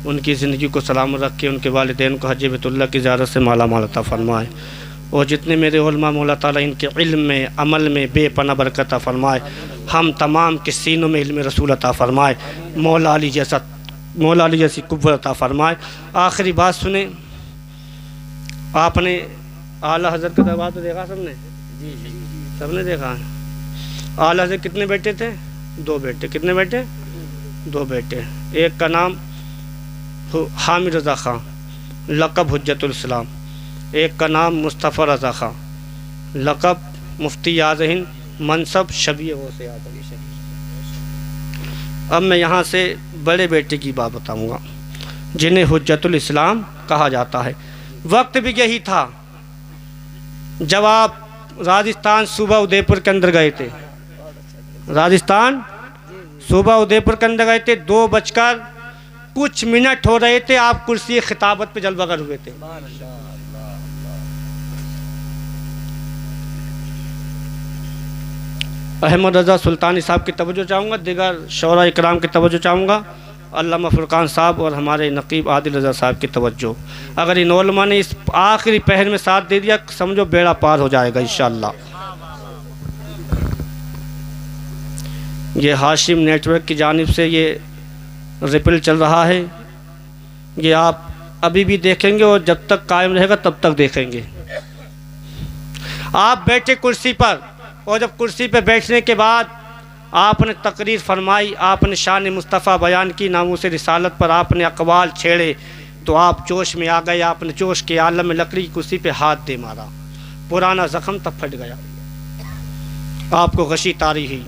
उनकी ज़िंदगी को सलामत रखे, उनके वालिदैन को हज बैतुल्लाह की ज़ियारत से माला माल अता फरमाए, और जितने मेरे उलमा मौला ताला इनके इल्म में अमल में बेपना बरकत अता फरमाए, हम तमाम के सीनों में इल्म रसूल अता फरमाए, मौला अली जैसी कुव्वत अता फरमाए। आखिरी बात सुने, आपने आला हज़रत का दरबार तो देखा सबने? सबने देखा है। आला हज़रत कितने बेटे थे? 2 बेटे। कितने बेटे? 2 बेटे। एक का नाम हामिद रज़ा ख़ान, लक़ब हुज्जतुल इस्लाम, एक का नाम मुस्तफ़ा रज़ा ख़ान, लक़ब मुफ्ती आज़ हिंद, मनसब शबीह गौसे आज़म। अब मैं यहाँ से बड़े बेटे की बात बताऊँगा जिन्हें हुज्जतुल इस्लाम कहा जाता है। वक्त भी यही था जब आप राजस्थान सूबा उदयपुर के अंदर गए थे, राजस्थान सूबा उदयपुर के अंदर गए थे, 2 बजकर कुछ मिनट हो रहे थे, आप कुर्सी खिताबत पे जलवागर हुए थे। अहमद रज़ा सुल्तानी साहब की तवज्जो चाहूँगा, दिगर शौरा इकराम की तवज्जो चाहूँगा, अल्लामा फुरकान साहब और हमारे नकीब आदिल रज़ा साहब की तवज्जो। अगर इन उलमा ने इस आखिरी पहर में साथ दे दिया समझो बेड़ा पार हो जाएगा इंशाअल्लाह। ये हाशिम नेटवर्क की जानिब से ये रिपल चल रहा है, ये आप अभी भी देखेंगे और जब तक कायम रहेगा तब तक देखेंगे। आप बैठे कुर्सी पर और जब कुर्सी पर बैठने के बाद आपने तकरीर फरमाई, आपने शान मुस्तफ़ा बयान की, नामूस रिसालत पर आपने अकवाल छेड़े तो आप जोश में आ गए। आपने जोश के आलम में लकड़ी की कुर्सी पे हाथ दे मारा, पुराना ज़ख्म तब फट गया, आपको गशी तारी हुई,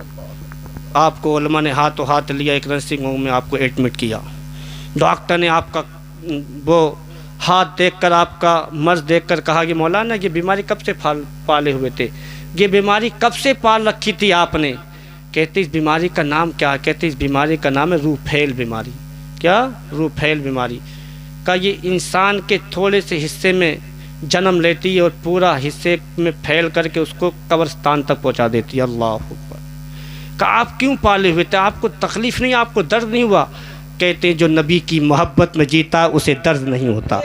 आपको उलमा ने हाथों हाथ लिया, एक नर्सिंग होम में आपको एडमिट किया। डॉक्टर ने आपका वो हाथ देखकर, आपका मर्ज देखकर कहा कि मौलाना ये बीमारी कब से पाले हुए थे, ये बीमारी कब से पाल रखी थी आपने? कहते इस बीमारी का नाम क्या है? कहते इस बीमारी का नाम है रूफेल बीमारी। क्या? रूफेल बीमारी का ये इंसान के थोड़े से हिस्से में जन्म लेती है और पूरा हिस्से में फैल करके उसको कब्रिस्तान तक पहुंचा देती है। अल्लाह अकबर। का आप क्यों पाले हुए थे? आपको तकलीफ़ नहीं, आपको दर्द नहीं हुआ? कहते हैं जो नबी की मोहब्बत में जीता उसे दर्द नहीं होता।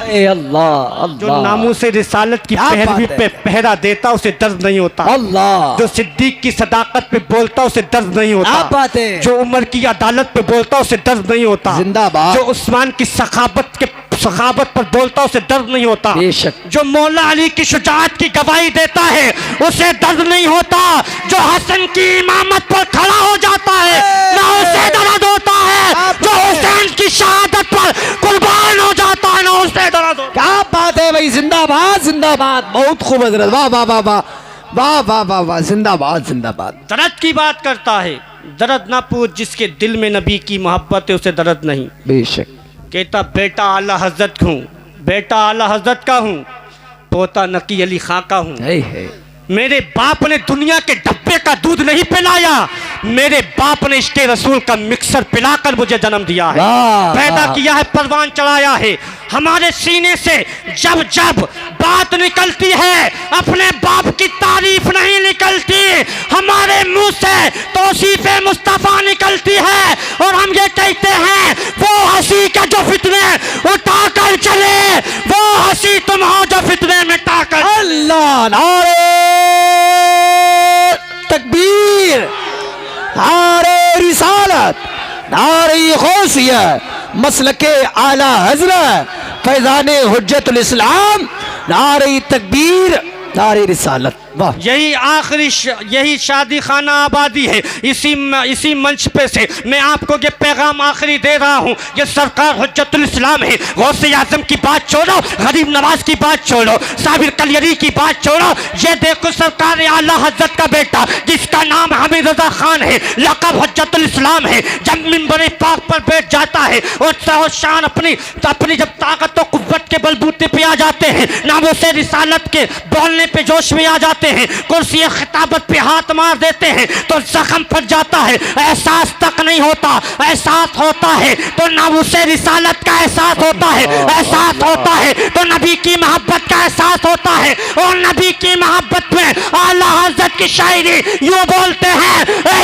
ए अल्लाह जो अल्लाह नामूस से रिसालत की क्या पहरवी बात है। पे पहरा देता उसे दर्द नहीं होता। अल्लाह जो सिद्दीक की सदाकत पे बोलता उसे दर्द नहीं होता। क्या बात है। जो उमर की अदालत पे बोलता उसे दर्द नहीं होता। जिंदाबाद। जो उस्मान की सखावत पर बोलता उसे दर्द नहीं होता। बेशक। जो मौला अली की शुजाअत की गवाही देता है उसे दर्द नहीं होता। जो हसन की इमामत पर खड़ा हो जाता है ना उसे दर्द होता है। जो हुसैन की शहादत पर कुर्बान हो जाता है ना उसे दर्द होता है। क्या बात है भाई, जिंदाबाद जिंदाबाद, बहुत खूब हजरत, वाह वाह वाह वाह वाह वाह वाह वाह, जिंदाबाद जिंदाबाद। दर्द की बात करता है, दर्द ना पूछ जिसके दिल में नबी की मोहब्बत है उसे दर्द नहीं। बेशक। कहता बेटा आला हजरत हूँ, बेटा आला हजरत का हूँ, पोता नकी अली खां का हूँ। है मेरे बाप ने दुनिया के डब्बे का दूध नहीं पिलाया, मेरे बाप ने इश्क़े रसूल का मिक्सर पिलाकर मुझे जन्म दिया है, वाह, पैदा वाह। किया है, परवान चढ़ाया है। हमारे सीने से जब जब बात निकलती है अपने बाप की तारीफ नहीं निकलती, हमारे मुंह से तौसीफ़े मुस्तफ़ा निकलती है और हम ये कहते हैं वो हंसी का जो फितने उठा कर चले वो हंसी तुम हो जो फितने में टाकर। अल्लाह, नारे तकबीर, नारे रिसालत, नारे गौसियत, मसलके आला हजरत, फैज़ाने हुज्जतुल इस्लाम, नारे तकबीर, नारे रिसालत। वाह। यही शादी खाना आबादी है। इसी मंच पे से मैं आपको ये पैगाम आखिरी दे रहा हूँ। ये सरकार हुज्जतुल इस्लाम है। गौसे आजम की बात छोड़ो, गरीब नवाज की बात छोड़ो, साबिर कलियरी की बात छोड़ो। ये देखो सरकार आला हजरत का बेटा जिसका नाम हमीद रजा खान है, लक़ब हुज्जतुल इस्लाम है, जब मिंबर पाक पर बैठ जाता है और शान अपनी जब ताकत और कुव्वत के बलबूते पे आ जाते हैं, नामों से रिसालत के बोलने पे जोश में आ जाते हैं, कुर्सी खिताबत पे हाथ मार देते हैं तो जख्म फट जाता है। एहसास तक नहीं होता, एहसास होता है तो नामूसे रिसालत का एहसास होता है, एहसास होता है तो नबी की मोहब्बत का एहसास होता है। और नबी की मोहब्बत में आला हज़रत की शायरी यूं बोलते हैं,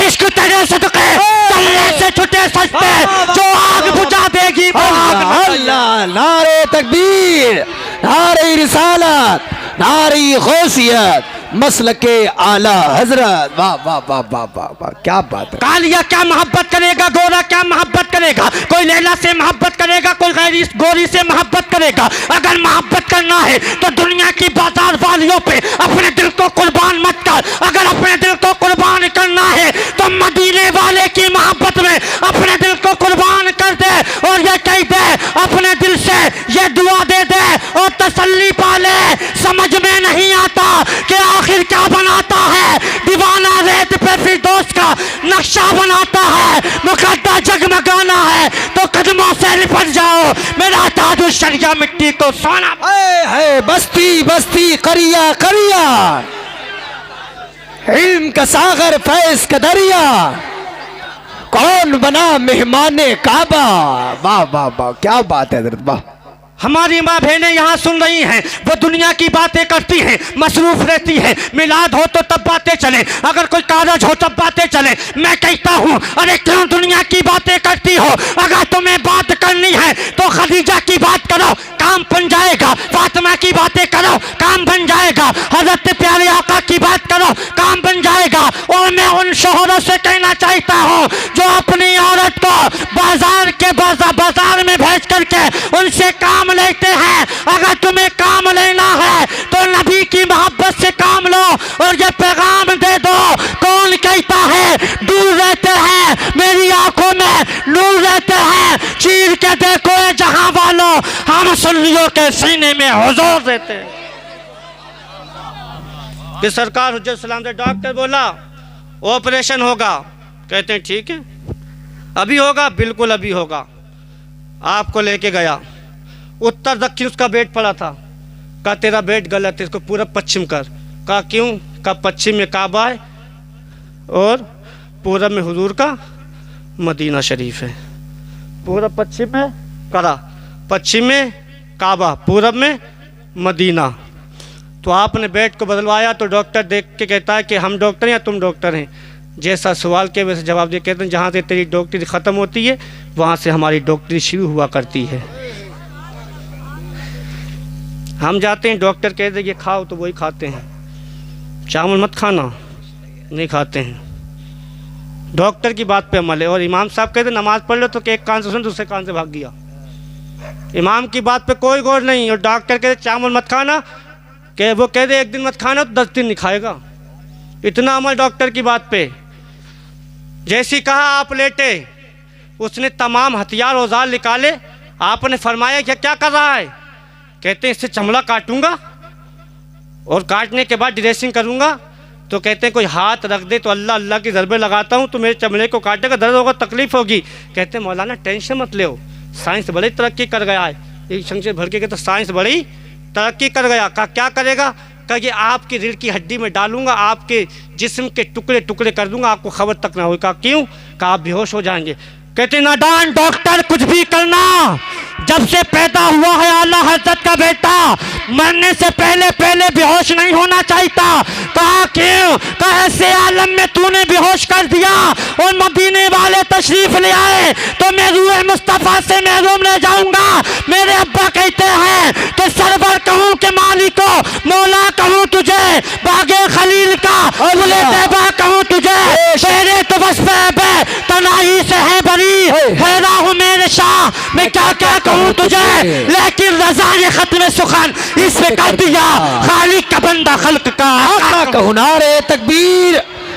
इश्क तेरे सदके चलने से छुटे सजते, जो आग बुझा देगी वो आग न जले। अल्लाह, नारे तकबीर, नारे रिसालत, नारे गौसियत, मसलके आला हजरत। वाह वाह वाह वाह वाह वाह, क्या बात है। कालिया क्या मोहब्बत करेगा, गोरा क्या मोहब्बत करेगा, कोई लैला से मोहब्बत करेगा, कोई गैरी गोरी से मोहब्बत करेगा। अगर मोहब्बत करना है तो दुनिया की बाजार वालियों पे अपने दिल को कुर्बान मत कर। अगर अपने दिल को कुर्बान करना है तो मदीने वाले की मोहब्बत में अपने दिल को कुर्बान कर दे और ये कह दे अपने दिल से ये दुआ दे दे और तसल्ली पा ले। समझ में नहीं आता कि आखिर क्या बनाता है, दीवाना रेत पे फिर दोस्त का नक्शा बनाता है। मुकद्दर जगमगाना है तो कदमों से लिपट जाओ, मेरा ताजुल शरिया मिट्टी को सोना। है बस्ती बस्ती, करिया करिया, इल्म का सागर, फैज का दरिया, कौन बना मेहमाने काबा। वाह वाह वाह, क्या बात है हजरत, वाह। हमारी माँ बहनें यहाँ सुन रही हैं, वो दुनिया की बातें करती हैं, मसरूफ रहती हैं। मिलाद हो तो तब बातें चले, अगर कोई कारज हो तब बातें चले। मैं कहता हूँ अरे क्यों दुनिया की बातें करती हो, अगर तुम्हें बात करनी है तो खदीजा की बात करो, काम बन जाएगा। फातिमा की बातें करो, काम बन जाएगा। हजरत प्यारे आका की बात करो, काम बन जाएगा। और मैं उन शोहरों से कहना चाहता हूँ जो अपनी औरत को बाजार में भेज करके उनसे काम लेते हैं, अगर तुम्हें काम लेना है तो नबी की मोहब्बत से काम लो और ये पैगाम दे दो। कौन कहता है दूर रहते हैं, मेरी आंखों में नूर रहते हैं, चीर के देखो ये जहां वालों, हम सुन्नियों के सीने में हुजूर रहते हैं। कि सरकार हुज्जत सलाम से डॉक्टर बोला ऑपरेशन होगा, कहते हैं ठीक है अभी होगा, बिल्कुल अभी होगा। आपको लेके गया, उत्तर दक्षिण उसका बेड पड़ा था, कहा तेरा बेड गलत है, इसको पूरब पश्चिम कर। कहा क्यों? कहा पश्चिम में काबा है और पूरब में हुजूर का मदीना शरीफ है। पूरब पश्चिम में करा, पश्चिम में काबा, पूरब में मदीना। तो आपने बेड को बदलवाया तो डॉक्टर देख के कहता है कि हम डॉक्टर हैं या तुम डॉक्टर हैं? जैसा सवाल के वैसे जवाब दे। कहते हैं जहाँ से तेरी डॉक्टरी ख़त्म होती है वहाँ से हमारी डॉक्टरी शुरू हुआ करती है। हम जाते हैं, डॉक्टर कहते हैं ये खाओ तो वही खाते हैं, चावल मत खाना, नहीं खाते हैं। डॉक्टर की बात पे अमल है। और इमाम साहब कहते नमाज पढ़ लो तो एक कान से सुन दूसरे कान से भाग गया। इमाम की बात पे कोई गौर नहीं। और डॉक्टर कहते चावल मत खाना, कि वो कहते एक दिन मत खाना तो 10 दिन नहीं खाएगा। इतना अमल डॉक्टर की बात पे। जैसी कहा आप लेटे, उसने तमाम हथियार औजार निकाले। आपने फरमाया कि क्या कर रहा है? कहते हैं इससे चमड़ा काटूंगा और काटने के बाद ड्रेसिंग करूंगा। तो कहते हैं कोई हाथ रख दे तो अल्लाह अल्लाह की ज़रबे लगाता हूँ तो मेरे चमड़े को काटने का दर्द होगा, तकलीफ होगी। कहते हैं मौलाना टेंशन मत ले, साइंस बड़ी तरक्की कर गया है। एक शमशेर भर के कहते साइंस बड़ी तरक्की कर गया। कहा क्या करेगा? कहा ये आपकी रीढ़ की हड्डी में डालूंगा, आपके जिस्म के टुकड़े टुकड़े कर दूंगा, आपको खबर तक ना होगी। कहा क्यों? कहा आप बेहोश हो जाएंगे। कहते नादान डॉक्टर, कुछ भी करना, जब से पैदा हुआ है आला हजरत का बेटा, मरने से पहले पहले बेहोश नहीं होना चाहिए था। कहा क्यों? कहा ऐसे आलम में तूने बेहोश कर दिया और मदीने वाले तशरीफ ले आए तो मैं रूह मुस्तफ़ा से महरूम रह जाऊंगा। मेरे अब्बा कहते हैं कि सरवर कहूँ के मालिको, मौला कहूँ तुझे, बागे खलील का तैबा कहूँ तुझे, तेरे तो बस पे तनाही से है बरी, हैरा हूँ मेरे शाह, मैं क्या क्या कहूँ तुझे, लेकिन रजा ने खत्म सुखन इसमें कर दिया, खालिक का बंदा खल्क का आका कहूँ। नारे तकबीर,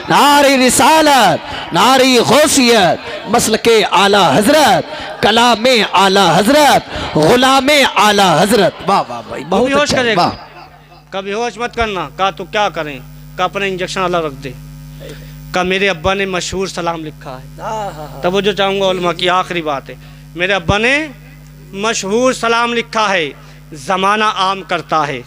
नारे रिसालत, नारी गौसियत, मसलके आला हजरत, कलामे आला हजरत, गुलामे आला हजरत। वाह वाह भाई, बहुत बेहोश अच्छा, करेगा। वाह। कभी होश मत करना। कहा तो क्या करें? कहा अपना इंजेक्शन अलग रख दे। कहा मेरे अब्बा ने मशहूर सलाम लिखा है। तब वो जो चाहूँगा उलमा की आखिरी बात है, मेरे अब्बा ने मशहूर सलाम लिखा है, ज़माना आम करता है।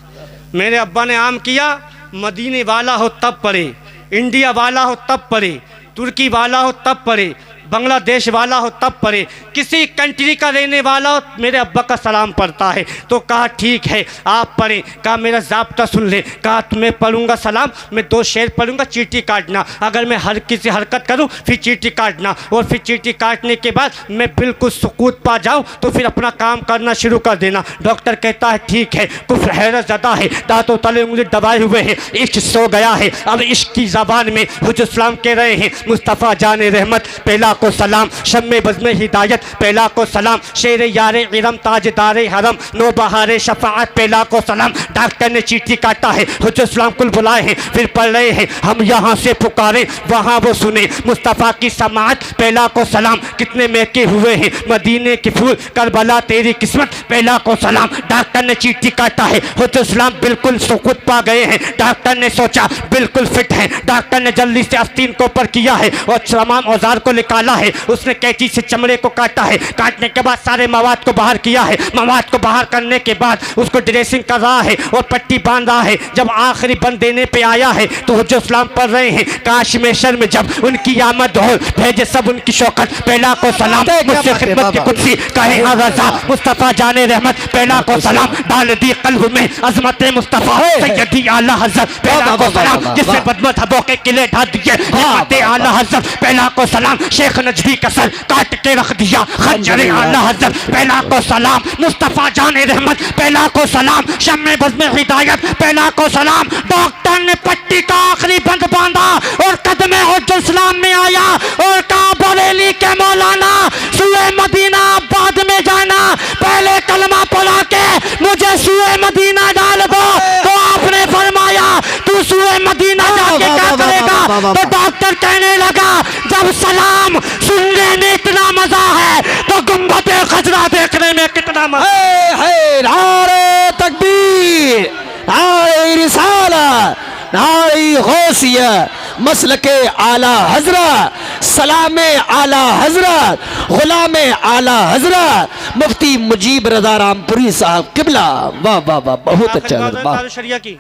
मेरे अब्बा ने आम किया, मदीने वाला हो तब पढ़े, इंडिया वाला हो तब पढ़े, तुर्की वाला हो तब पढ़े, बांग्लादेश वाला हो तब पढ़े, किसी कंट्री का रहने वाला हो मेरे अब्बा का सलाम पढ़ता है। तो कहा ठीक है आप पढ़ें। कहा मेरा ज़ाब्ता सुन ले। कहा तुम्हें पढ़ूंगा सलाम, मैं 2 शेर पढ़ूंगा, चीटी काटना, अगर मैं हर किसी हरकत करूं फिर चीटी काटना, और फिर चीटी काटने के बाद मैं बिल्कुल सुकूत पा जाऊं तो फिर अपना काम करना शुरू कर देना। डॉक्टर कहता है ठीक है। कुफ्र हैरत ज़दा है, दांतों तले उंगली दबाए हुए हैं, इश्क सो गया है। अब इश्क की ज़बान में हुजूर सलाम कह रहे हैं, मुस्तफ़ा जाने रहमत पहला को सलाम, शम्मे बज़्म हिदायत पहला को सलाम, शेर यारे इरम ताजदारे हरम, नो बहारे शफाअत पहला को सलाम। डॉक्टर ने चीटी काटा है, हुजूर सलाम कुल बुलाए हैं, फिर पढ़ रहे हैं, हम यहाँ से पुकारे वहाँ वो सुने, मुस्तफ़ा की समाअत पहला को सलाम, कितने महके हुए हैं मदीने के फूल, करबला तेरी किस्मत पहला को सलाम। डॉक्टर ने चीटी काटा है, हुजूर सलाम बिल्कुल सुकूत पा गए हैं। डॉक्टर ने सोचा बिल्कुल फिट है। डॉक्टर ने जल्दी से आस्तीन को ऊपर किया है और तमाम औजार को निकाला है। उसने कैंची से चमड़े को काटा है, काटने के बाद सारे मवाद को बाहर किया है। मवाद को बाहर करने के बाद उसको ड्रेसिंग कर रहा है और पट्टी बांध रहा है। जब आखिरी बंद देने पे आया है तो हुजूर सलाम पढ़ रहे हैं, काश में शर्म में जब उनकी आमद हो, भेजे सब उनकी शौकत पहला को सलाम, मुझसे खिदमत की कुर्सी कहे रज़ा, मुस्तफ़ा जाने रहमत पहला को सलाम, डाल दी कल्ब में अज़मत मुस्तफ़ा सैयदी आला हज़रत पहला को सलाम, जिससे बदमत हबों के किले ढा दिए आला हज़रत पहला को सलाम, शेख नजदी का सर काट के रख दिया खंजरे आला हज़रत पहला को सलाम, मुस्तफ़ा जाने रहमत पहला को सलाम, शम्मे बज़्म हिदायत पहला को सलाम। डॉक्टर ने पट्टी का आखिरी बंद बांधा और कदमे हुज्जत सलाम में आया और कहा बरेली के मौलाना सुए मदीना बाद में जाना, पहले कलमा पढ़ा के मुझे सुए मदीना डाल दो। तो आपने फरमाया तू सुए मदीना जाके क्या करेगा? तो डॉक्टर कहने लगा जब सलाम सुनने में इतना मजा है तो गुंबद खजरा देखने में कितना मजा है। नारे तकबीर, नारे रिसालत, नारे गौसियत, मसलके आला हजरत, सलामे आला हजरत, गुलामे आला हजरत, मुफ्ती मुजीब रज़ा रामपुरी साहब किबला। वाह वाह वाह, बहुत अच्छा लगा। शरिया की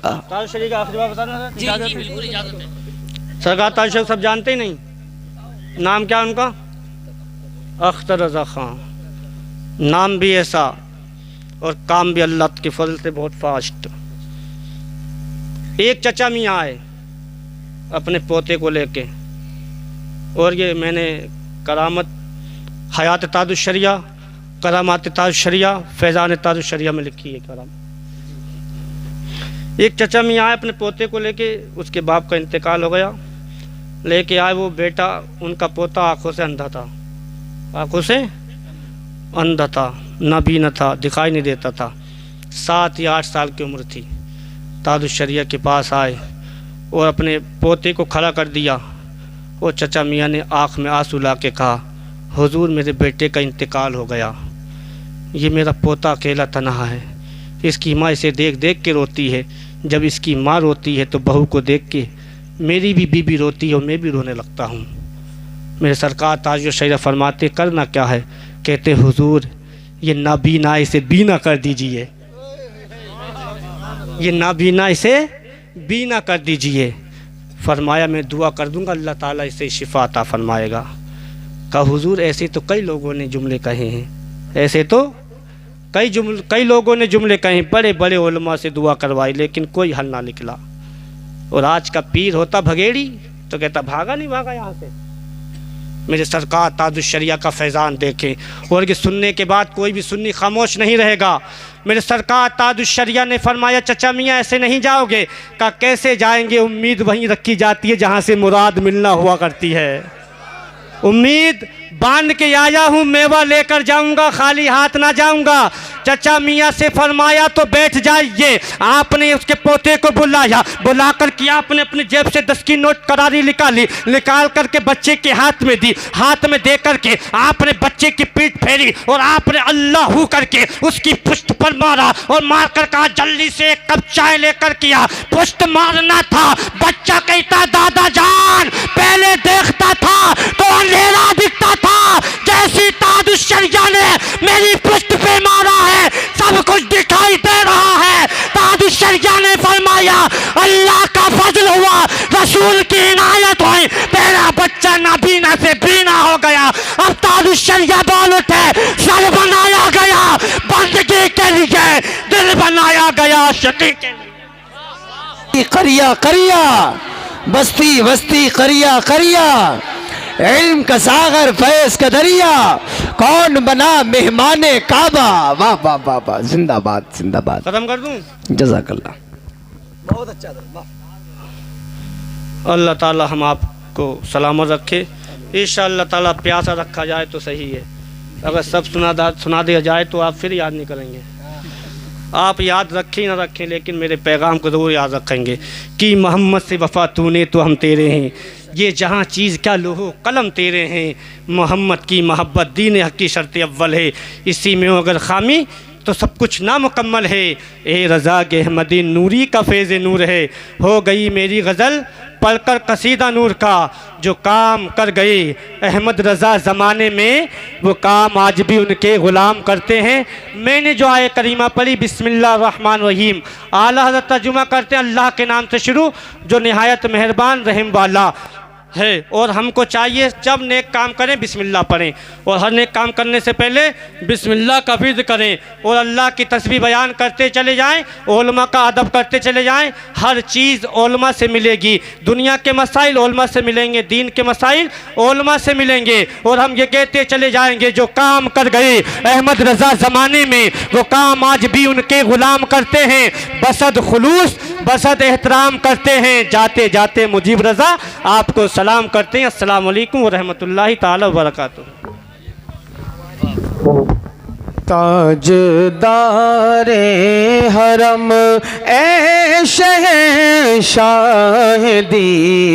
ताज शरीफ का आखिरी बात बताना। जी जी बिल्कुल इजाजत है। सरकार ताज शरीफ सब जानते ही नहीं, नाम क्या उनका? अख्तर रज़ा खान। नाम भी ऐसा और काम भी अल्लाह के फजल से बहुत फास्ट। एक चचा मियाँ आए अपने पोते को लेके, और ये मैंने करामत हयात ताजुश्शरिया, करामात ताजुश्शरिया, फैज़ान ताजुश्शरिया में लिखी है कराम। एक चचा मियाँ आए अपने पोते को लेके, उसके बाप का इंतकाल हो गया, लेके आए वो बेटा, उनका पोता आंखों से अंधा था, आंखों से अंधा था, नाबीना था, दिखाई नहीं देता था, 7 या 8 साल की उम्र थी। ताजुश्शरिया के पास आए और अपने पोते को खड़ा कर दिया। वो चचा मियाँ ने आँख में आंसू ला के कहा, हुजूर मेरे बेटे का इंतकाल हो गया, ये मेरा पोता अकेला तन्हा है, इसकी माँ इसे देख देख के रोती है, जब इसकी माँ रोती है तो बहू को देख के मेरी भी बीबी रोती है और मैं भी रोने लगता हूँ। मेरे सरकार ताजुश्शरिया फरमाते करना क्या है? कहते हुजूर ये नाबीना इसे बीना कर दीजिए, ये नाबीना इसे बीना कर दीजिए। फरमाया मैं दुआ कर दूंगा, अल्लाह ताला इसे शिफा अता फरमाएगा। कहा हुजूर ऐसे तो कई लोगों ने जुमले कहे हैं, ऐसे तो कई लोगों ने जुमले कहे, बड़े बड़े उलमा से दुआ करवाई, लेकिन कोई हल ना निकला। और आज का पीर होता भगेड़ी तो कहता भागा नहीं भागा यहाँ से। मेरे सरकार ताजुश्शरिया का फैज़ान देखें, और ये सुनने के बाद कोई भी सुन्नी खामोश नहीं रहेगा। मेरे सरकार ताजुश्शरिया ने फरमाया चचा मियाँ ऐसे नहीं जाओगे? कहा कैसे जाएंगे, उम्मीद वहीं रखी जाती है जहाँ से मुराद मिलना हुआ करती है। उम्मीद बांध के आया हूँ, मेवा लेकर जाऊंगा, खाली हाथ ना जाऊंगा। चचा मियाँ से फरमाया तो बैठ जाइए। आपने उसके पोते को बुलाया, बुला कर के आपने अपनी जेब से 10 की नोट करारी निकाली, निकाल करके बच्चे के हाथ में दी। हाथ में दे करके आपने बच्चे की पीठ फेरी और आपने अल्लाहू करके उसकी पुष्ट पर मारा और मार कर कहा जल्दी से 1 कप चाय लेकर किया। पुष्ट मारना था। बच्चा कहता दादा जान पहले देखता था तो अंधेरा दिखता था, जैसी ताजुश्शरिया ने मेरी पुष्ट पे मारा है सब कुछ दिखाई दे रहा है। ताजुश्शरिया ने फरमाया अल्लाह का फजल हुआ, रसूल की इनायत हुई, तेरा बच्चा नाबीना से बीना हो गया। अब ताजुश्शरिया बोल उठे, सर बनाया गया बंदगी के लिए, दिल बनाया गया शकी के लिए। करिया करिया बस्ती बस्ती करिया करिया, इल्म का सागर फैज़ का दरिया, कौन बना मेहमाने काबा। वाह वाह वाह वाह, जिंदाबाद जिंदाबाद। खत्म कर दूं? जज़ाकल्लाह। बहुत अच्छा था। अल्लाह ताला हम आपको सलामत रखे। इंशाअल्लाह ताला प्यासा रखा जाए तो सही है, अगर सब सुना दिया जाए तो आप फिर याद नहीं करेंगे। आप याद रखें ना रखें, लेकिन मेरे पैगाम को ज़रूर याद रखेंगे कि मोहम्मद से वफ़ा तूने तो हम तेरे हैं, ये जहाँ चीज़ क्या लोहो कलम तेरे हैं, मोहम्मद की मोहब्बत दीन हक़ की शर्त अव्वल है, इसी में अगर खामी तो सब कुछ नामुकम्मल है। ए रज़ा के अहमदी नूरी का फैज़ नूर है, हो गई मेरी गज़ल पढ़कर कसीदा नूर का, जो काम कर गए अहमद रज़ा ज़माने में वो काम आज भी उनके ग़ुलाम करते हैं। मैंने जो आय करीमा पढ़ी बिस्मिल्लाह रहमान रहीम, आला हज़रत तर्जुमा करते हैं अल्लाह के नाम से शुरू जो निहायत मेहरबान रहम वाला है। और हमको चाहिए जब नेक काम करें बिस्मिल्लाह पढ़ें, और हर नेक काम करने से पहले बिस्मिल्लाह का ज़िक्र करें, और अल्लाह की तस्बीह बयान करते चले जाएं, उलमा का अदब करते चले जाएं। हर चीज़ उलमा से मिलेगी, दुनिया के मसाइल उलमा से मिलेंगे, दीन के मसाइल उलमा से मिलेंगे। और हम ये कहते चले जाएंगे जो काम कर गए अहमद रज़ा ज़माने में वो काम आज भी उनके ग़ुलाम करते हैं, बसद खुलूस बसद एहतराम करते हैं। जाते जाते मुजीब रज़ा आपको सलाम करते हैं, अस्सलाम वालेकुम व रहमतुल्लाहि ताला व बरकातुहू। ताजदारे हरम ए शहंशाह दी